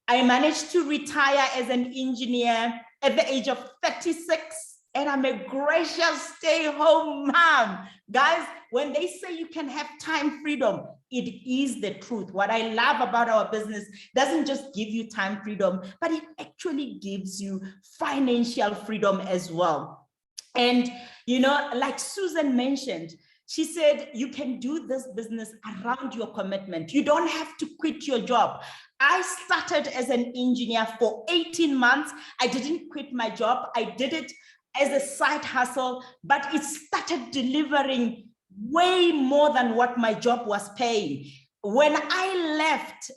I managed to retire as an engineer at the age of 36. And I'm a gracious stay-home mom. Guys, when they say you can have time freedom, it is the truth. What I love about our business doesn't just give you time freedom, but it actually gives you financial freedom as well. And, like Susan mentioned, she said, you can do this business around your commitment. You don't have to quit your job. I started as an engineer for 18 months. I didn't quit my job. I did it as a side hustle, but it started delivering way more than what my job was paying. When I left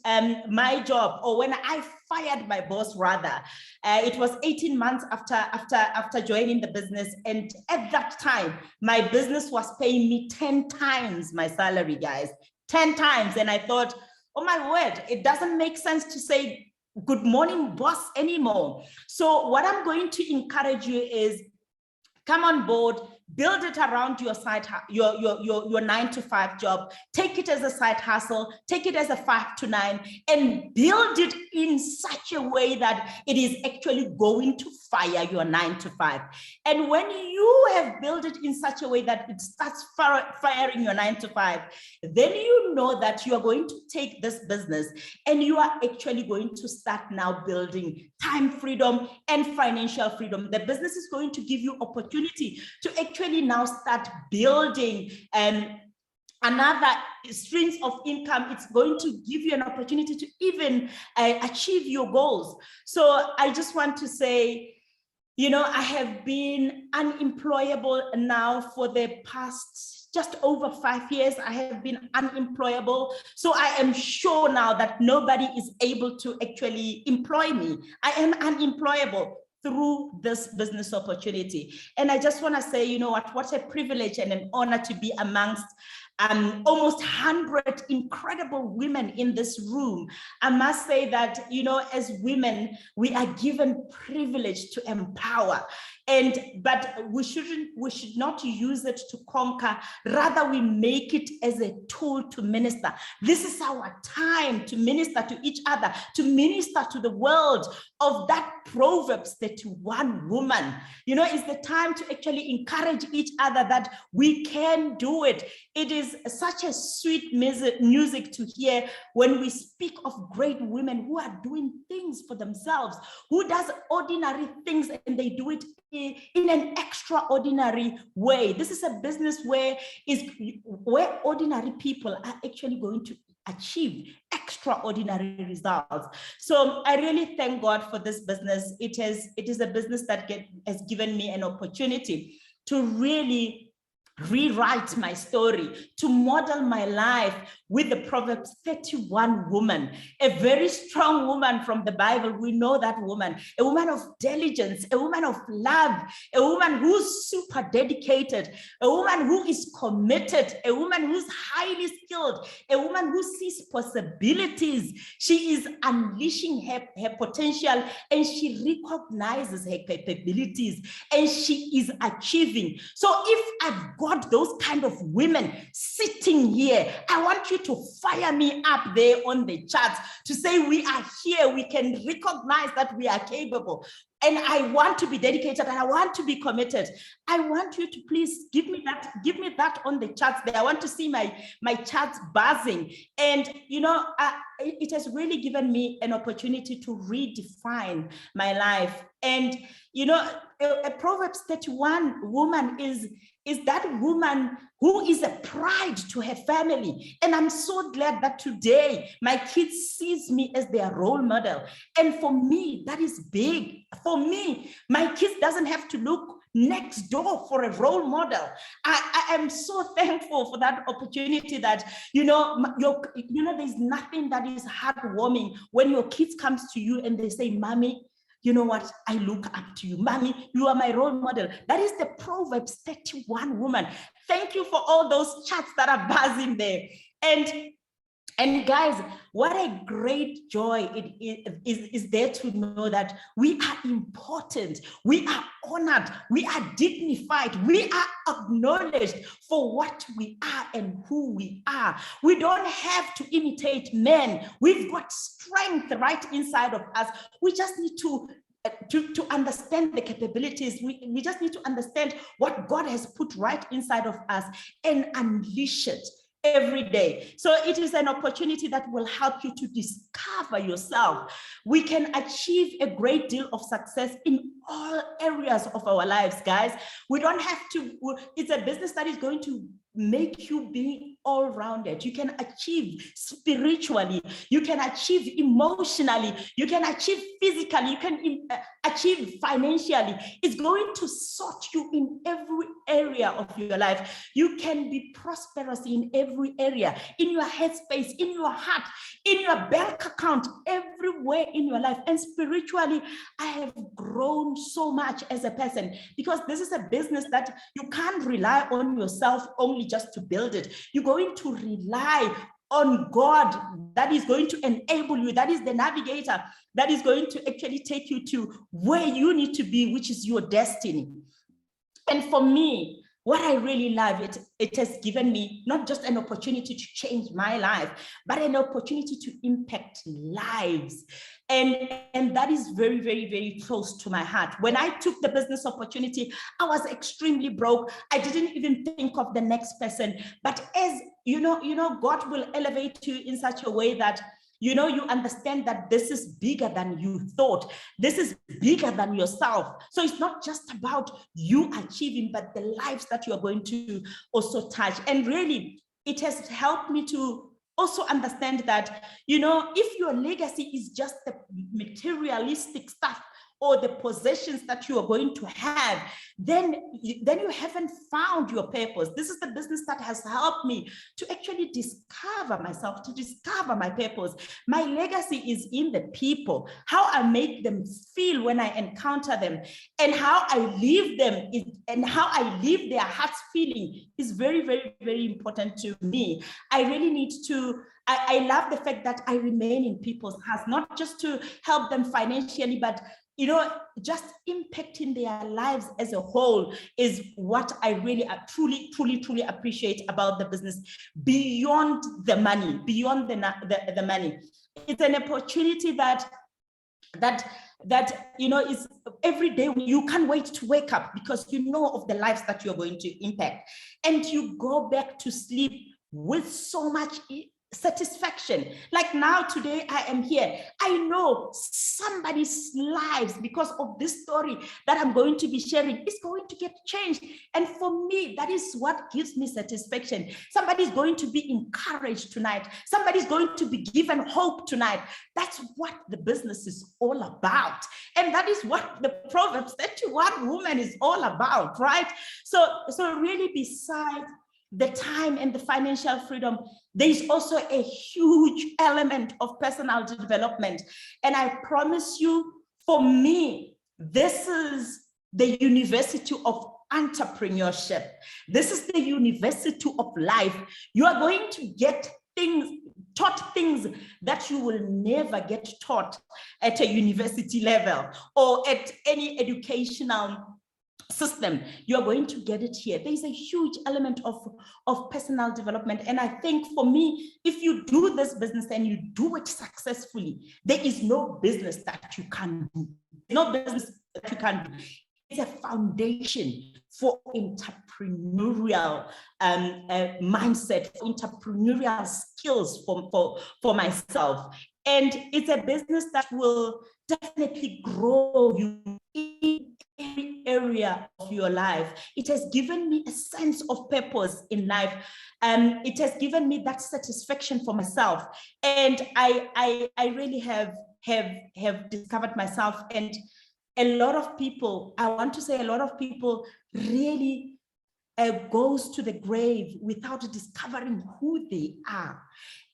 my job, or when I fired my boss rather, it was 18 months after joining the business. And at that time, my business was paying me 10 times my salary, guys, 10 times. And I thought, oh my word, it doesn't make sense to say good morning, boss anymore. So what I'm going to encourage you is come on board, build it around your side, your 9-to-5 job, take it as a side hustle, take it as a 5 to 9, and build it in such a way that it is actually going to fire your 9-to-5. And when you have built it in such a way that it starts firing your 9-to-5, then you know that you are going to take this business and you are actually going to start now building time freedom and financial freedom. The business is going to give you opportunity to actually now start building another streams of income. It's going to give you an opportunity to even achieve your goals. So I just want to say, I have been unemployable now for the past just over 5 years. I have been unemployable. So I am sure now that nobody is able to actually employ me. I am unemployable through this business opportunity. And I just want to say, what a privilege and an honor to be amongst almost 100 incredible women in this room. I must say that, as women, we are given privilege to empower. But we should not use it to conquer. Rather, we make it as a tool to minister. This is our time to minister to each other, to minister to the world of that Proverbs 31 woman. It's the time to actually encourage each other that we can do it. It is such a sweet music to hear when we speak of great women who are doing things for themselves, who does ordinary things and they do it in an extraordinary way. This is a business where ordinary people are actually going to achieve extraordinary results. So I really thank God for this business. It is a business that has given me an opportunity to really rewrite my story, to model my life with the Proverbs 31 woman, a very strong woman from the Bible. We know that woman, a woman of diligence, a woman of love, a woman who's super dedicated, a woman who is committed, a woman who's highly skilled, a woman who sees possibilities. She is unleashing her potential and she recognizes her capabilities and she is achieving. So if I've got got those kind of women sitting here, I want you to fire me up there on the charts to say we are here, we can recognize that we are capable. And I want to be dedicated and I want to be committed. I want you to please give me that on the charts there. I want to see my charts buzzing. And, you know, it has really given me an opportunity to redefine my life. And, you know, a Proverbs 31 woman is that woman who is a pride to her family. And I'm so glad that today my kids sees me as their role model. And for me, that is big. For me, my kids doesn't have to look next door for a role model. I am so thankful for that opportunity that, you know, there's nothing that is heartwarming when your kids comes to you and they say, Mommy, you know what? I look up to you. Mommy, you are my role model. That is the Proverbs 31 woman. Thank you for all those chats that are buzzing there. And guys, what a great joy it is there to know that we are important, we are honored, we are dignified, we are acknowledged for what we are and who we are. We don't have to imitate men. We've got strength right inside of us. We just need to understand the capabilities. We just need to understand what God has put right inside of us and unleash it every day. So it is an opportunity that will help you to discover yourself. We can achieve a great deal of success in all areas of our lives, guys. We don't have to, it's a business that is going to make you be all-rounded. You can achieve spiritually, you can achieve emotionally, you can achieve physically, you can achieve financially. It's going to sort you in every area of your life. You can be prosperous in every area, in your headspace, in your heart, in your bank account, everywhere in your life. And spiritually, I have grown so much as a person, because this is a business that you can't rely on yourself only just to build it. You're going to rely on God that is going to enable you, that is the navigator, that is going to actually take you to where you need to be, which is your destiny. And for me, what I really love, it has given me not just an opportunity to change my life, but an opportunity to impact lives. And that is very, very, very close to my heart. When I took the business opportunity, I was extremely broke. I didn't even think of the next person. But as you know, God will elevate you in such a way that you understand that this is bigger than you thought. This is bigger than yourself. So it's not just about you achieving, but the lives that you are going to also touch. And really, it has helped me to also understand that, if your legacy is just the materialistic stuff or the possessions that you are going to have, then you haven't found your purpose. This is the business that has helped me to actually discover myself, to discover my purpose. My legacy is in the people, how I make them feel when I encounter them, and how I leave them and how I leave their hearts feeling is very, very, very important to me. I really need to, I love the fact that I remain in people's hearts, not just to help them financially, but just impacting their lives as a whole is what I really truly, truly, truly appreciate about the business, beyond the money, beyond the money. It's an opportunity that is every day. You can't wait to wake up because you know of the lives that you're going to impact, and you go back to sleep with so much satisfaction. Like now, today I am here. I know somebody's lives, because of this story that I'm going to be sharing, is going to get changed. And for me, that is what gives me satisfaction. Somebody's going to be encouraged tonight. Somebody's going to be given hope tonight. That's what the business is all about. And that is what the Proverbs 31 woman is all about, right? So really, beside the time and the financial freedom, there is also a huge element of personal development. And I promise you, for me, this is the university of entrepreneurship. This is the university of life. You are going to get taught things that you will never get taught at a university level or at any educational system, you're going to get it here. There's a huge element of personal development. And I think for me, if you do this business and you do it successfully, there is no business that you can't do. No business that you can't do. It's a foundation for entrepreneurial mindset, entrepreneurial skills for myself. And it's a business that will definitely grow you in every area of your life. It has given me a sense of purpose in life. It has given me that satisfaction for myself. And I really have discovered myself. And a lot of people, I want to say a lot of people really goes to the grave without discovering who they are.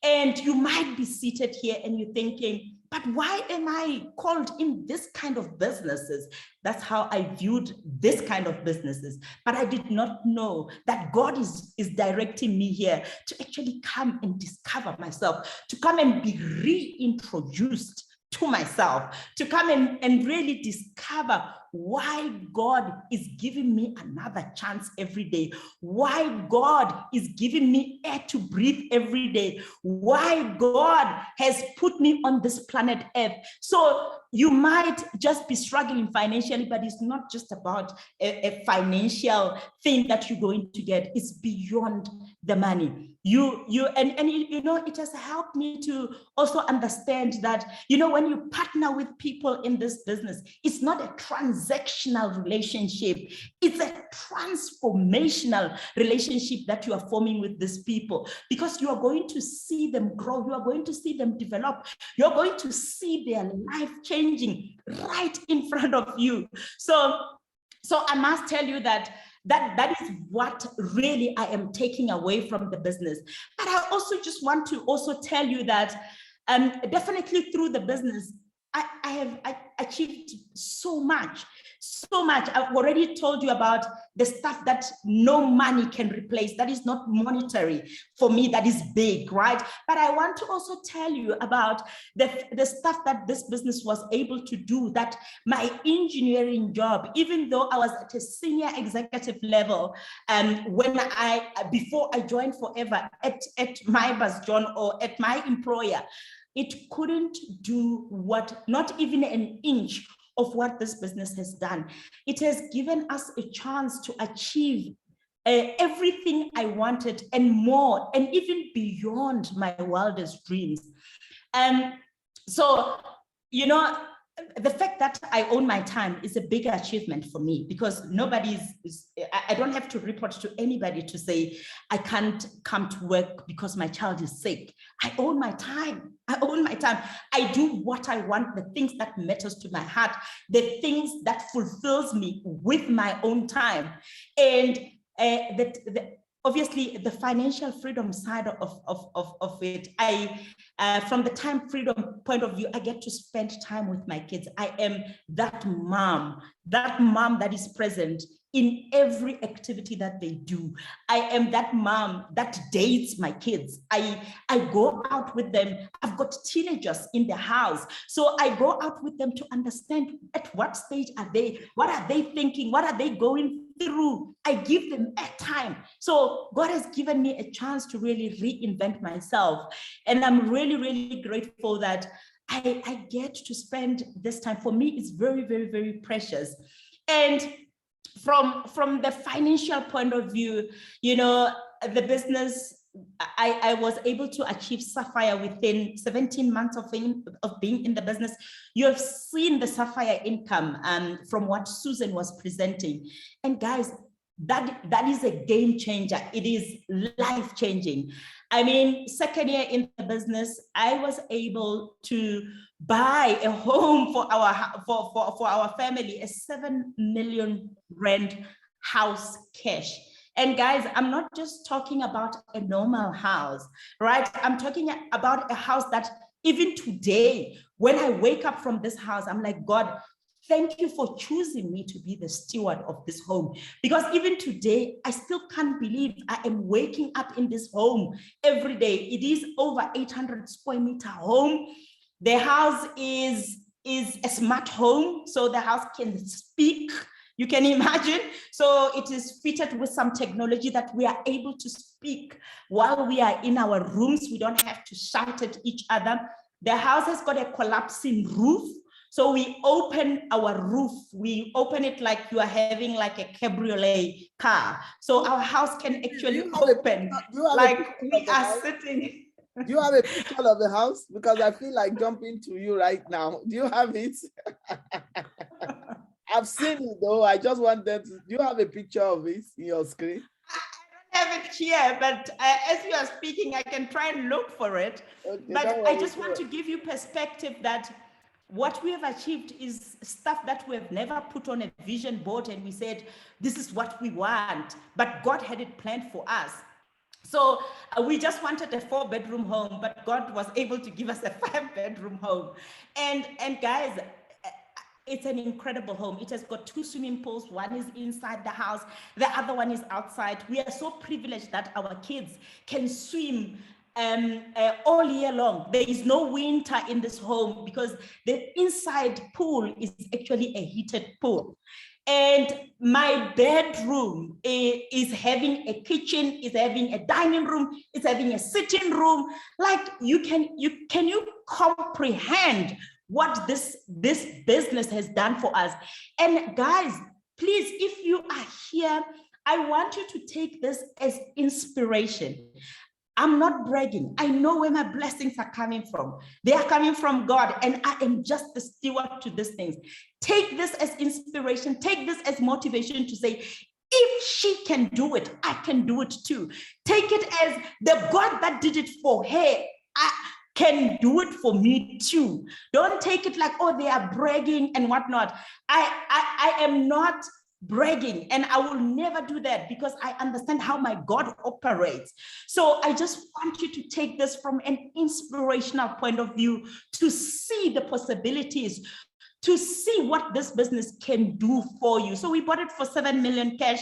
And you might be seated here and you're thinking, but why am I called in this kind of businesses? That's how I viewed this kind of businesses. But I did not know that God is directing me here to actually come and discover myself, to come and be reintroduced to myself, to come and really discover why God is giving me another chance every day, why God is giving me air to breathe every day, why God has put me on this planet Earth. So you might just be struggling financially, but it's not just about a financial thing that you're going to get. It's beyond the money. It has helped me to also understand that, when you partner with people in this business, it's not a transactional relationship. It's a transformational relationship that you are forming with these people, because you are going to see them grow. You are going to see them develop. You're going to see their life changing right in front of you. So I must tell you that is what really I am taking away from the business. But I also just want to also tell you that definitely through the business, I have achieved so much. I've already told you about the stuff that no money can replace. That is not monetary for me. That is big, right? But I want to also tell you about the stuff that this business was able to do, that my engineering job, even though I was at a senior executive level, before I joined Forever at my John or at my employer, it couldn't do not even an inch of what this business has done. It has given us a chance to achieve everything I wanted and more, and even beyond my wildest dreams. So, the fact that I own my time is a big achievement for me, because I don't have to report to anybody to say I can't come to work because my child is sick. I own my time. I do what I want, the things that matters to my heart, the things that fulfills me with my own time. And obviously the financial freedom side of it, from the time freedom point of view, I get to spend time with my kids. I am that mom that is present in every activity that they do. I am that mom that dates my kids. I go out with them. I've got teenagers in the house. So I go out with them to understand at what stage are they, what are they thinking, what are they going through. I give them airtime. So God has given me a chance to really reinvent myself. And I'm really, really grateful that I get to spend this time. For me, it's very, very, very precious. And from the financial point of view, the business, I was able to achieve Sapphire within 17 months of being in the business. You have seen the Sapphire income from what Susan was presenting. And guys, that is a game changer. It is life changing. I mean, second year in the business, I was able to buy a home for our family, a 7 million rand house cash. And guys, I'm not just talking about a normal house, right? I'm talking about a house that even today, when I wake up from this house, I'm like, God, thank you for choosing me to be the steward of this home. Because even today, I still can't believe I am waking up in this home every day. It is over 800 square meter home. The house is a smart home. So the house can speak. You can imagine. So it is fitted with some technology that we are able to speak while we are in our rooms. We don't have to shout at each other. The house has got a collapsing roof. So we open our roof, we open it like you are having like a cabriolet car. So our house can actually open, like we are sitting. Do you have a picture of the house? Because I feel like jumping to you right now. Do you have it? I've seen it though. I just wanted to, do you have a picture of it in your screen? I don't have it here, but as you are speaking, I can try and look for it. Okay, but I just want to give you perspective that what we have achieved is stuff that we have never put on a vision board and we said, this is what we want, but God had it planned for us. So we just wanted a 4-bedroom home, but God was able to give us a 5-bedroom home. And guys, it's an incredible home. It has got 2 swimming pools. One is inside the house. The other one is outside. We are so privileged that our kids can swim all year long. There is no winter in this home because the inside pool is actually a heated pool. And my bedroom is having a kitchen, is having a dining room, is having a sitting room. Like can you comprehend what this business has done for us? And guys, please, if you are here, I want you to take this as inspiration. I'm not bragging. I know where my blessings are coming from. They are coming from God, and I am just the steward to these things. Take this as inspiration. Take this as motivation to say, if she can do it, I can do it too. Take it as the God that did it for her, I can do it for me too. Don't take it like, oh, they are bragging and whatnot. I am not bragging, and I will never do that because I understand how my God operates. So I just want you to take this from an inspirational point of view to see the possibilities, to see what this business can do for you. So we bought it for 7 million cash.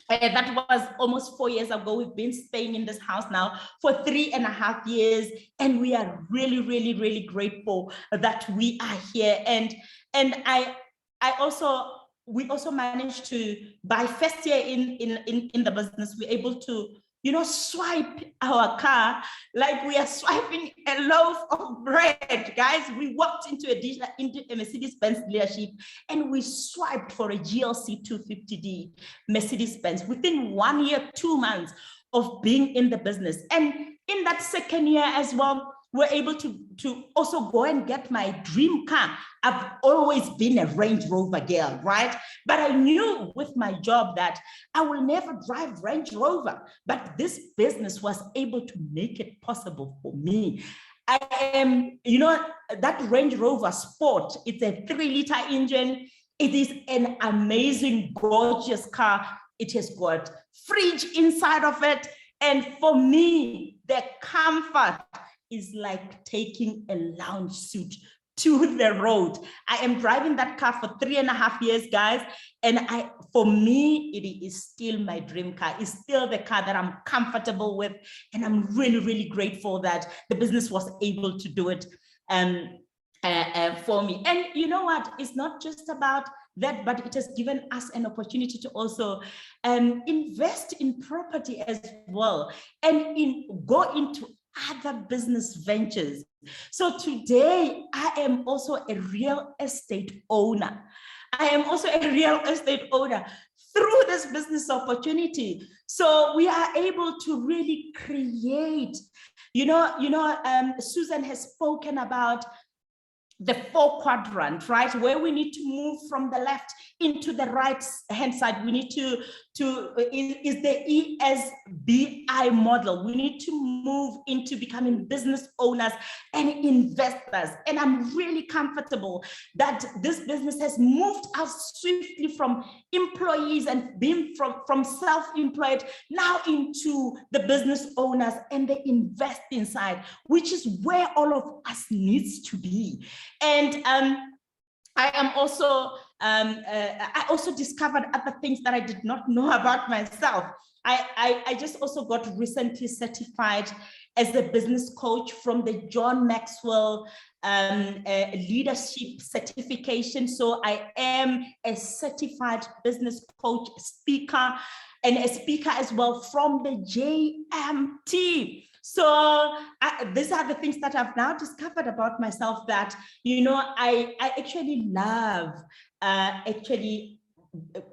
That was almost 4 years ago. We've been staying in this house now for 3.5 years, and we are really, really, really grateful that we are here. And we also managed to, by first year in the business, we're able to, swipe our car like we are swiping a loaf of bread. Guys, we walked into a Mercedes-Benz dealership and we swiped for a GLC 250D Mercedes-Benz within 1 year, 2 months of being in the business. And in that second year as well, we're able to also go and get my dream car. I've always been a Range Rover girl, right? But I knew with my job that I will never drive Range Rover. But this business was able to make it possible for me. I am, that Range Rover Sport, it's a 3-liter engine. It is an amazing, gorgeous car. It has got fridge inside of it. And for me, the comfort is like taking a lounge suit to the road. I am driving that car for 3.5 years, guys. And for me, it is still my dream car. It's still the car that I'm comfortable with. And I'm really, really grateful that the business was able to do it for me. And you know what? It's not just about that, but it has given us an opportunity to also invest in property as well and go into other business ventures. So today I am also a real estate owner. I am also a real estate owner through this business opportunity. So we are able to really create, Susan has spoken about the 4 quadrant, right? Where we need to move from the left into the right hand side. We need to is the ESBI model. We need to move into becoming business owners and investors. And I'm really comfortable that this business has moved us swiftly from employees and being from self-employed now into the business owners and the investing side, which is where all of us needs to be. And I also discovered other things that I did not know about myself. I just also got recently certified as a business coach from the John Maxwell leadership certification. So I am a certified business coach, speaker, and a speaker as well from the JMT. So these are the things that I've now discovered about myself, that, I actually love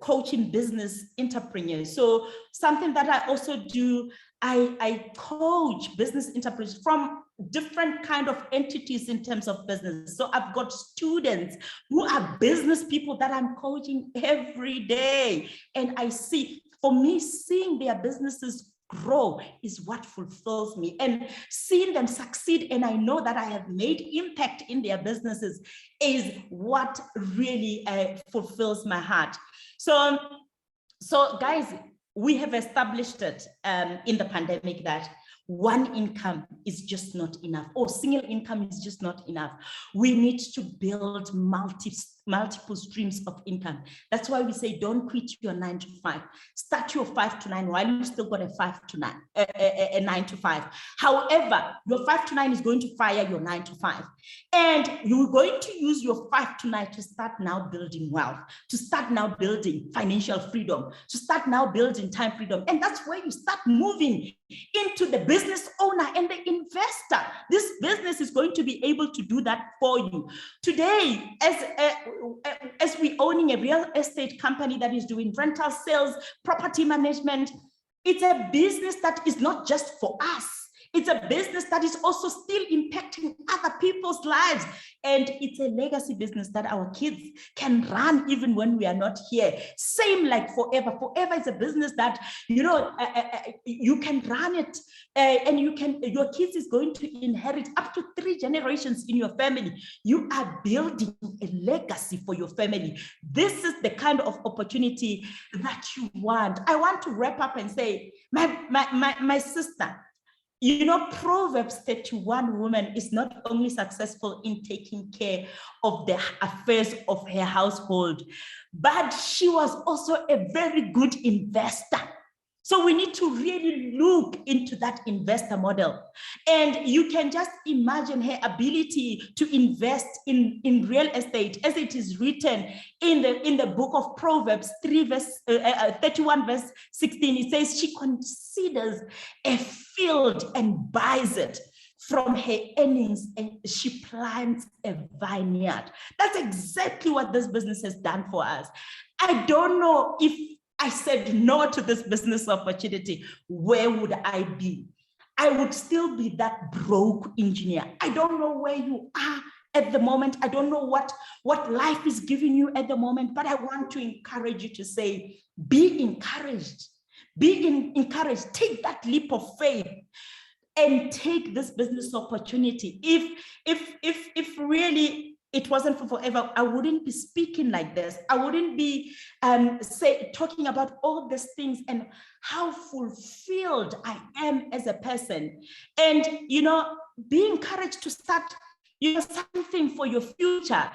coaching business entrepreneurs. So something that I also do, I coach business entrepreneurs from different kind of entities in terms of business. So I've got students who are business people that I'm coaching every day. And I see, for me, seeing their businesses grow is what fulfills me, and seeing them succeed, and I know that I have made impact in their businesses, is what really fulfills my heart. So guys, we have established it in the pandemic that one income is just not enough, or single income is just not enough. We need to build multiple streams of income. That's why we say don't quit your 9 to 5. Start your 5 to 9 while you still got a 5 to 9, a 9 to 5. However, your 5 to 9 is going to fire your 9 to 5. And you're going to use your 5 to 9 to start now building wealth, to start now building financial freedom, to start now building time freedom. And that's where you start moving into the business owner and the investor. This business is going to be able to do that for you. Today, as we owning a real estate company that is doing rental sales, property management, it's a business that is not just for us. It's a business that is also still impacting other people's lives. And it's a legacy business that our kids can run even when we are not here. Same like Forever. Forever is a business that, you can run it and your kids is going to inherit up to 3 generations in your family. You are building a legacy for your family. This is the kind of opportunity that you want. I want to wrap up and say, my sister, Proverbs 31 woman is not only successful in taking care of the affairs of her household, but she was also a very good investor. So we need to really look into that investor model. And you can just imagine her ability to invest in real estate, as it is written in the book of Proverbs 31 verse 16. It says she considers a field and buys it. From her earnings, and she plants a vineyard. That's exactly what this business has done for us. I don't know if I said no to this business opportunity, where would I be? I would still be that broke engineer. I don't know where you are at the moment. I don't know what life is giving you at the moment, but I want to encourage you to say, be encouraged. Be encouraged. Take that leap of faith and take this business opportunity. If really it wasn't for Forever, I wouldn't be speaking like this. I wouldn't be talking about all these things and how fulfilled I am as a person. And, be encouraged to start, something for your future,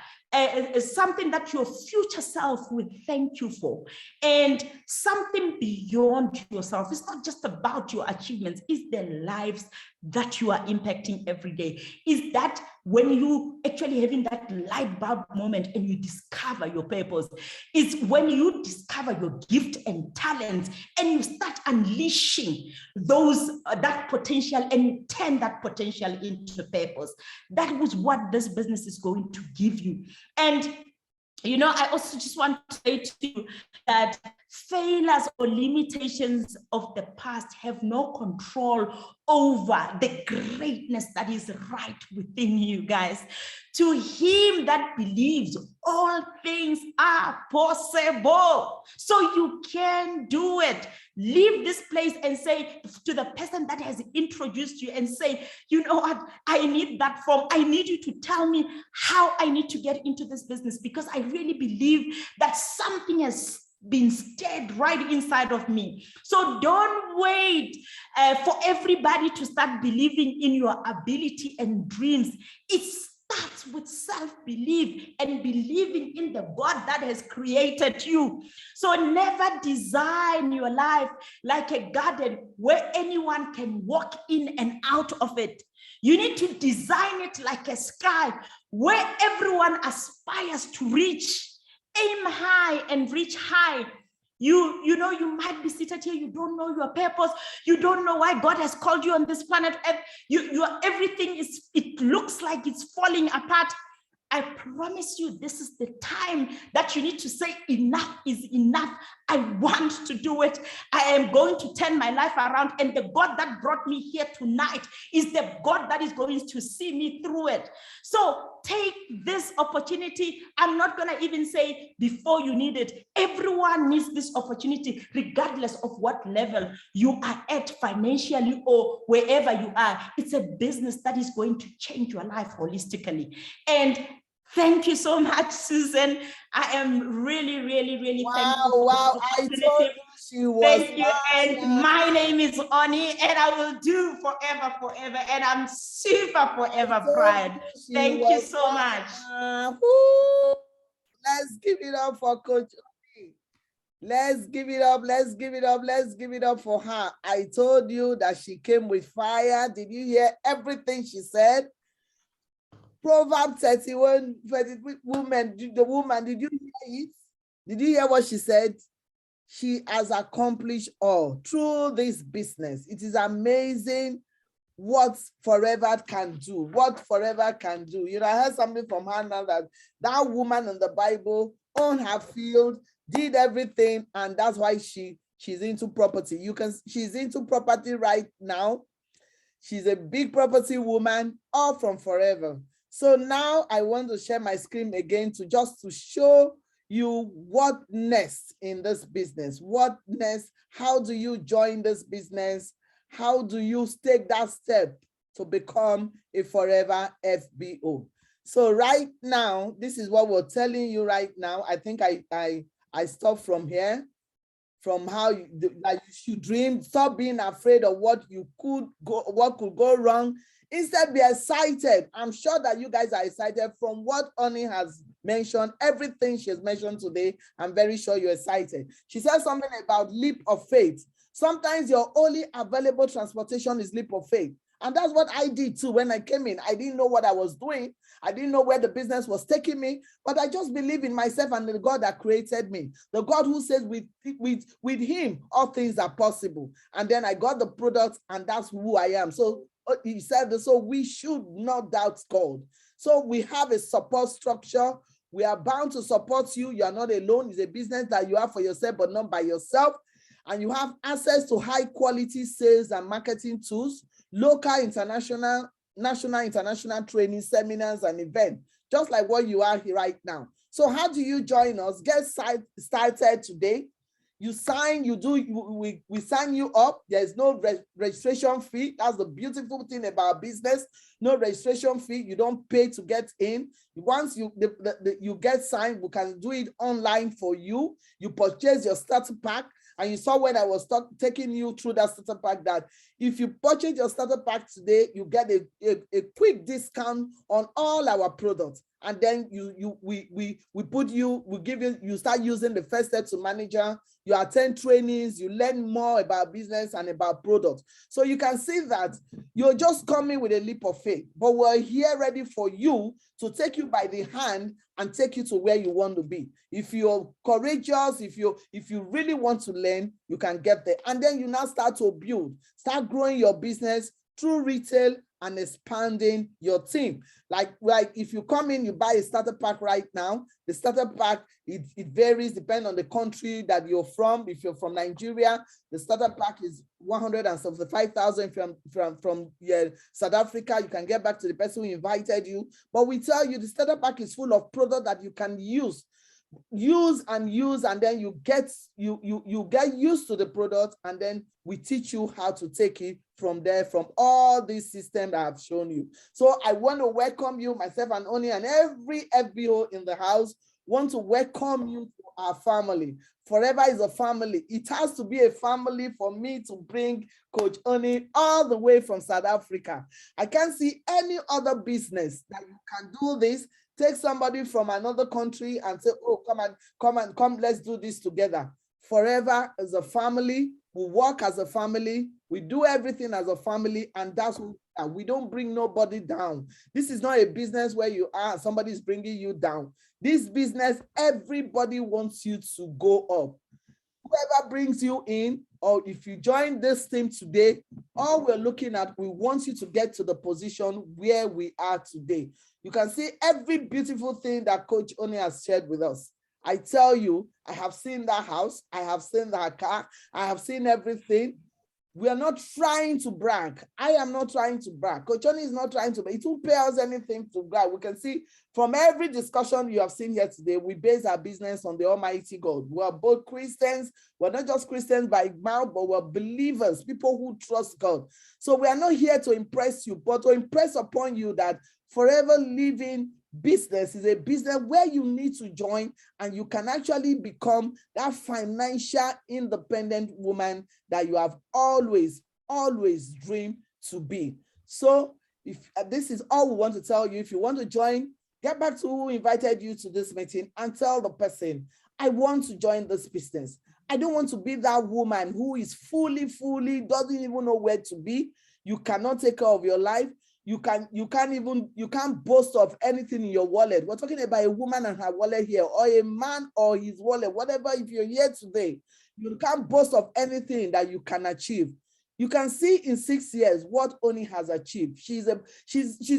something that your future self will thank you for, and something beyond yourself. It's not just about your achievements, it's the lives that you are impacting every day. Is that when you actually having that light bulb moment and you discover your purpose? It's when you discover your gift and talents and you start unleashing that potential and you turn that potential into purpose. That was what this business is going to give you. And I also just want to say to you that failures or limitations of the past have no control over the greatness that is right within you, guys. To him that believes, all things are possible. So you can do it. Leave this place and say to the person that has introduced you and say, you know what, I need that form. I need you to tell me how I need to get into this business, because I really believe that something has been stirred right inside of me. So don't wait for everybody to start believing in your ability and dreams. It starts with self-belief and believing in the God that has created you. So never design your life like a garden where anyone can walk in and out of it. You need to design it like a sky where everyone aspires to reach. Aim high and reach high. You know, you might be seated here, you don't know your purpose, you don't know why God has called you on this planet. Everything is, it looks like it's falling apart. I promise you, this is the time that you need to say, enough is enough. I want to do it. I am going to turn my life around. And the God that brought me here tonight is the God that is going to see me through it. So take this opportunity. I'm not going to even say before you need it. Everyone needs this opportunity, regardless of what level you are at financially or wherever you are. It's a business that is going to change your life holistically. And thank you so much, Susan. I am really, really, really thankful. Wow, I told you she was. Thank you. And my name is Oni, and I will do forever, forever. And I'm super forever proud. Thank you so much. Let's give it up for Coach Oni. Let's give it up. Let's give it up. Let's give it up for her. I told you that she came with fire. Did you hear everything she said? Proverb 31, the woman, did you hear it? Did you hear what she said? She has accomplished all through this business. It is amazing what forever can do, what forever can do. You know, I heard something from her now that woman in the Bible owned her field, did everything, and that's why she's into property. She's into property right now. She's a big property woman, all from forever. So now I want to share my screen again to show you what next in this business. What next? How do you join this business? How do you take that step to become a forever FBO? So right now, this is what we're telling you right now. I think I stop from here, from how you should dream. Stop being afraid of what could go wrong. Instead, be excited. I'm sure that you guys are excited from what Oni has mentioned, everything she has mentioned today. I'm very sure you're excited. She said something about leap of faith. Sometimes your only available transportation is leap of faith. And that's what I did too when I came in. I didn't know what I was doing. I didn't know where the business was taking me, but I just believe in myself and the God that created me. The God who says with him, all things are possible. And then I got the product and that's who I am. So he said, so we should not doubt God. So we have a support structure. We are bound to support you. You are not alone. It's a business that you have for yourself, but not by yourself. And you have access to high quality sales and marketing tools, local, international, national, international training, seminars, and events, just like what you are here right now. So how do you join us? Get started today. You sign, we sign you up. There's no registration fee. That's the beautiful thing about business. No registration fee. You don't pay to get in. Once you get signed, we can do it online for you. You purchase your starter pack. And you saw when I was taking you through that starter pack that if you purchase your starter pack today, you get a quick discount on all our products. And then we give you start using the first step to manager. You attend trainings, you learn more about business and about products. So you can see that you're just coming with a leap of faith, but we're here ready for you to take you by the hand and take you to where you want to be. If you're courageous, if you really want to learn, you can get there. And then you now start to start growing your business through retail and expanding your team. Like if you come in, you buy a starter pack right now, the starter pack, it varies depending on the country that you're from. If you're from Nigeria, the starter pack is 175,000. If you're from South Africa, you can get back to the person who invited you. But we tell you the starter pack is full of product that you can use, and then you get used to the product, and then we teach you how to take it from there, from all these systems that I've shown you. So I want to welcome you, myself and Oni, and every FBO in the house want to welcome you to our family. Forever is a family. It has to be a family for me to bring Coach Oni all the way from South Africa. I can't see any other business that you can do this. Take somebody from another country and say, oh, come, let's do this together. Forever is a family. We work as a family. We do everything as a family. And that's We don't bring nobody down. This is not a business where you are, somebody's bringing you down. This business, everybody wants you to go up. Whoever brings you in, or if you join this team today, all we're looking at, we want you to get to the position where we are today. You can see every beautiful thing that Coach Oni has shared with us. I tell you, I have seen that house, I have seen that car, I have seen everything. We are not trying to brag. I am not trying to brag. Coach Oni is not trying to, it won't pay us anything to brag. We can see from every discussion you have seen here today, we base our business on the Almighty God. We are both Christians. We're not just Christians by mouth, but we're believers, people who trust God. So we are not here to impress you, but to impress upon you that Forever Living business is a business where you need to join and you can actually become that financial independent woman that you have always dreamed to be. So if this is all we want to tell you, if you want to join, get back to who invited you to this meeting and tell the person, I want to join this business. I don't want to be that woman who is fully doesn't even know where to be. You cannot take care of your life. You can't boast of anything in your wallet. We're talking about a woman and her wallet here, or a man or his wallet, whatever. If you're here today, you can't boast of anything that you can achieve. You can see in 6 years what Oni has achieved. She's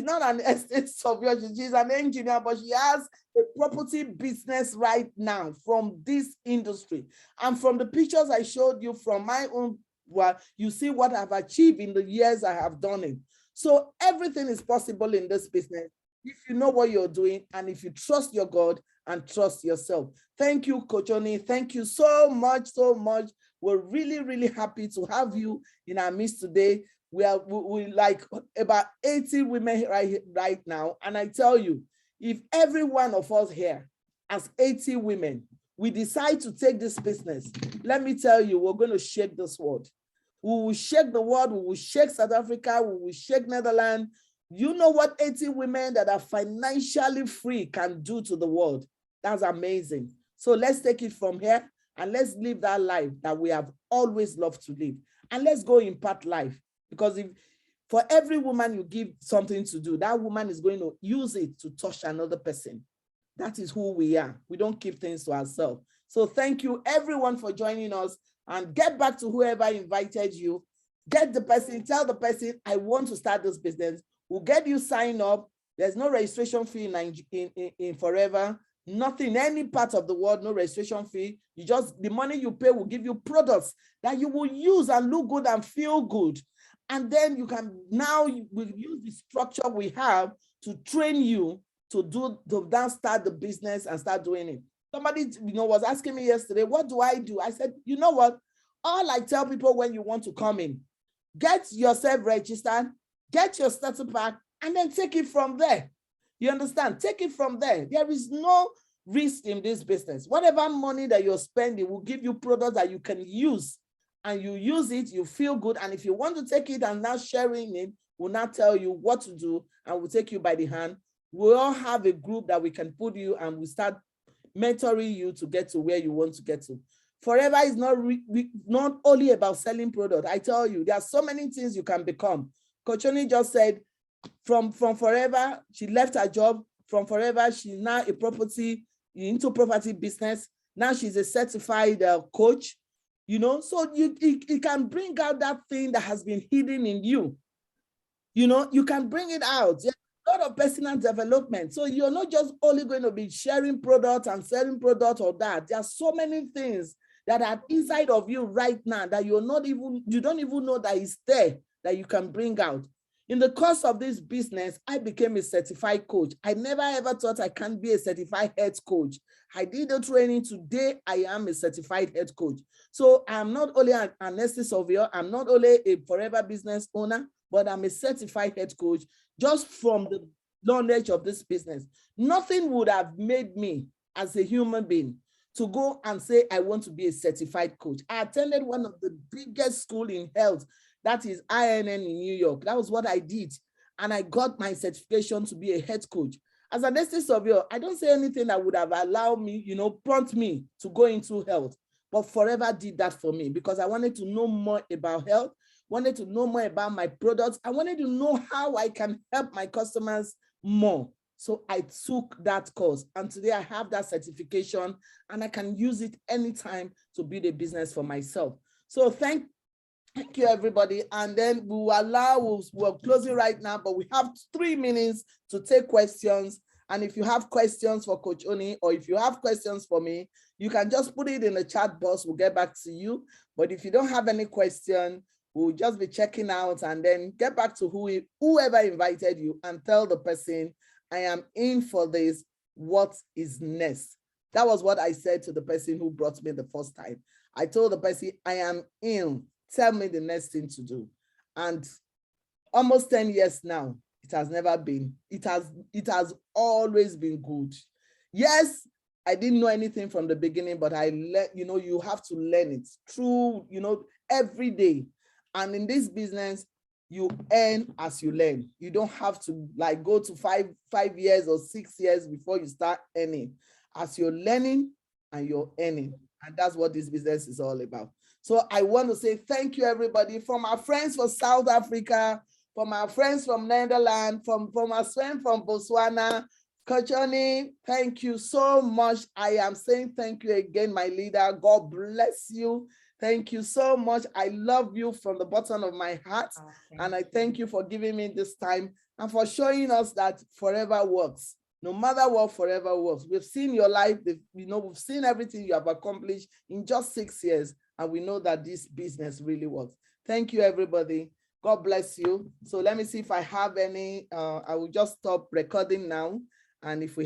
not an estate surveyor, she's an engineer, but she has a property business right now from this industry. And from the pictures I showed you from my own, well, you see what I've achieved in the years I have done it. So everything is possible in this business if you know what you're doing and if you trust your God and trust yourself. Thank you, Coach Oni. Thank you so much. We're really happy to have you in our midst today. We like about 80 women right now. And I tell you, if every one of us here as 80 women, we decide to take this business, let me tell you, we're going to shake this world. We will shake the world, we will shake South Africa, we will shake Netherlands. You know what 80 women that are financially free can do to the world? That's amazing. So let's take it from here and let's live that life that we have always loved to live. And let's go impart life. Because if for every woman you give something to do, that woman is going to use it to touch another person. That is who we are. We don't keep things to ourselves. So thank you everyone for joining us. And get back to whoever invited you. Get the person, tell the person, I want to start this business. We'll get you signed up. There's no registration fee in Forever. Nothing, in any part of the world, no registration fee. You just, the money you pay will give you products that you will use and look good and feel good. And then you can, now we'll use the structure we have to train you to then start the business and start doing it. Somebody, was asking me yesterday, what do I do? I said, you know what? All I tell people when you want to come in, get yourself registered, get your starter pack, and then take it from there. You understand? Take it from there. There is no risk in this business. Whatever money that you're spending will give you products that you can use, and you use it, you feel good. And if you want to take it and now sharing it, we'll not tell you what to do, and we'll take you by the hand. We all have a group that we can put you, and we start mentoring you to get to where you want to get to. Forever is not only about selling product. I tell you, there are so many things you can become. Coach Oni just said, from Forever, she left her job. From Forever, she's now into property business. Now she's a certified coach. So it can bring out that thing that has been hidden in you. You can bring it out. A lot of personal development. So you're not just only going to be sharing products and selling products or that. There are so many things that are inside of you right now that you don't even know that is there that you can bring out. In the course of this business, I became a certified coach. I never ever thought I can be a certified head coach. I did the training. Today, I am a certified head coach. So I'm not only an estate surveyor, I'm not only a Forever business owner, but I'm a certified head coach just from the knowledge of this business. Nothing would have made me as a human being to go and say, I want to be a certified coach. I attended one of the biggest schools in health, that is INN in New York. That was what I did. And I got my certification to be a head coach. As an estate surveyor, I don't say anything that would have allowed me, prompt me to go into health. But Forever did that for me because I wanted to know more about health. wanted to know more about my products. I wanted to know how I can help my customers more. So I took that course, and today I have that certification, and I can use it anytime to build a business for myself. So thank you, everybody. And then we're closing right now, but we have 3 minutes to take questions. And if you have questions for Coach Oni, or if you have questions for me, you can just put it in the chat box. We'll get back to you. But if you don't have any question, we'll just be checking out, and then get back to whoever invited you and tell the person, I am in for this. What is next? That was what I said to the person who brought me the first time. I told the person, I am in. Tell me the next thing to do. And almost 10 years now, it has never been. It has always been good. Yes, I didn't know anything from the beginning, but you have to learn it through, every day. And in this business, you earn as you learn. You don't have to go to five years or 6 years before you start earning. As you're learning and you're earning. And that's what this business is all about. So I want to say thank you, everybody, from our friends from South Africa, from our friends from Netherlands, from our friend from Botswana. Coach Oni, thank you so much. I am saying thank you again, my leader. God bless you. Thank you so much. I love you from the bottom of my heart. And I thank you for giving me this time and for showing us that forever works. No matter what, forever works. We've seen your life. We've seen everything you have accomplished in just 6 years. And we know that this business really works. Thank you, everybody. God bless you. So let me see if I have any. I will just stop recording now. And if we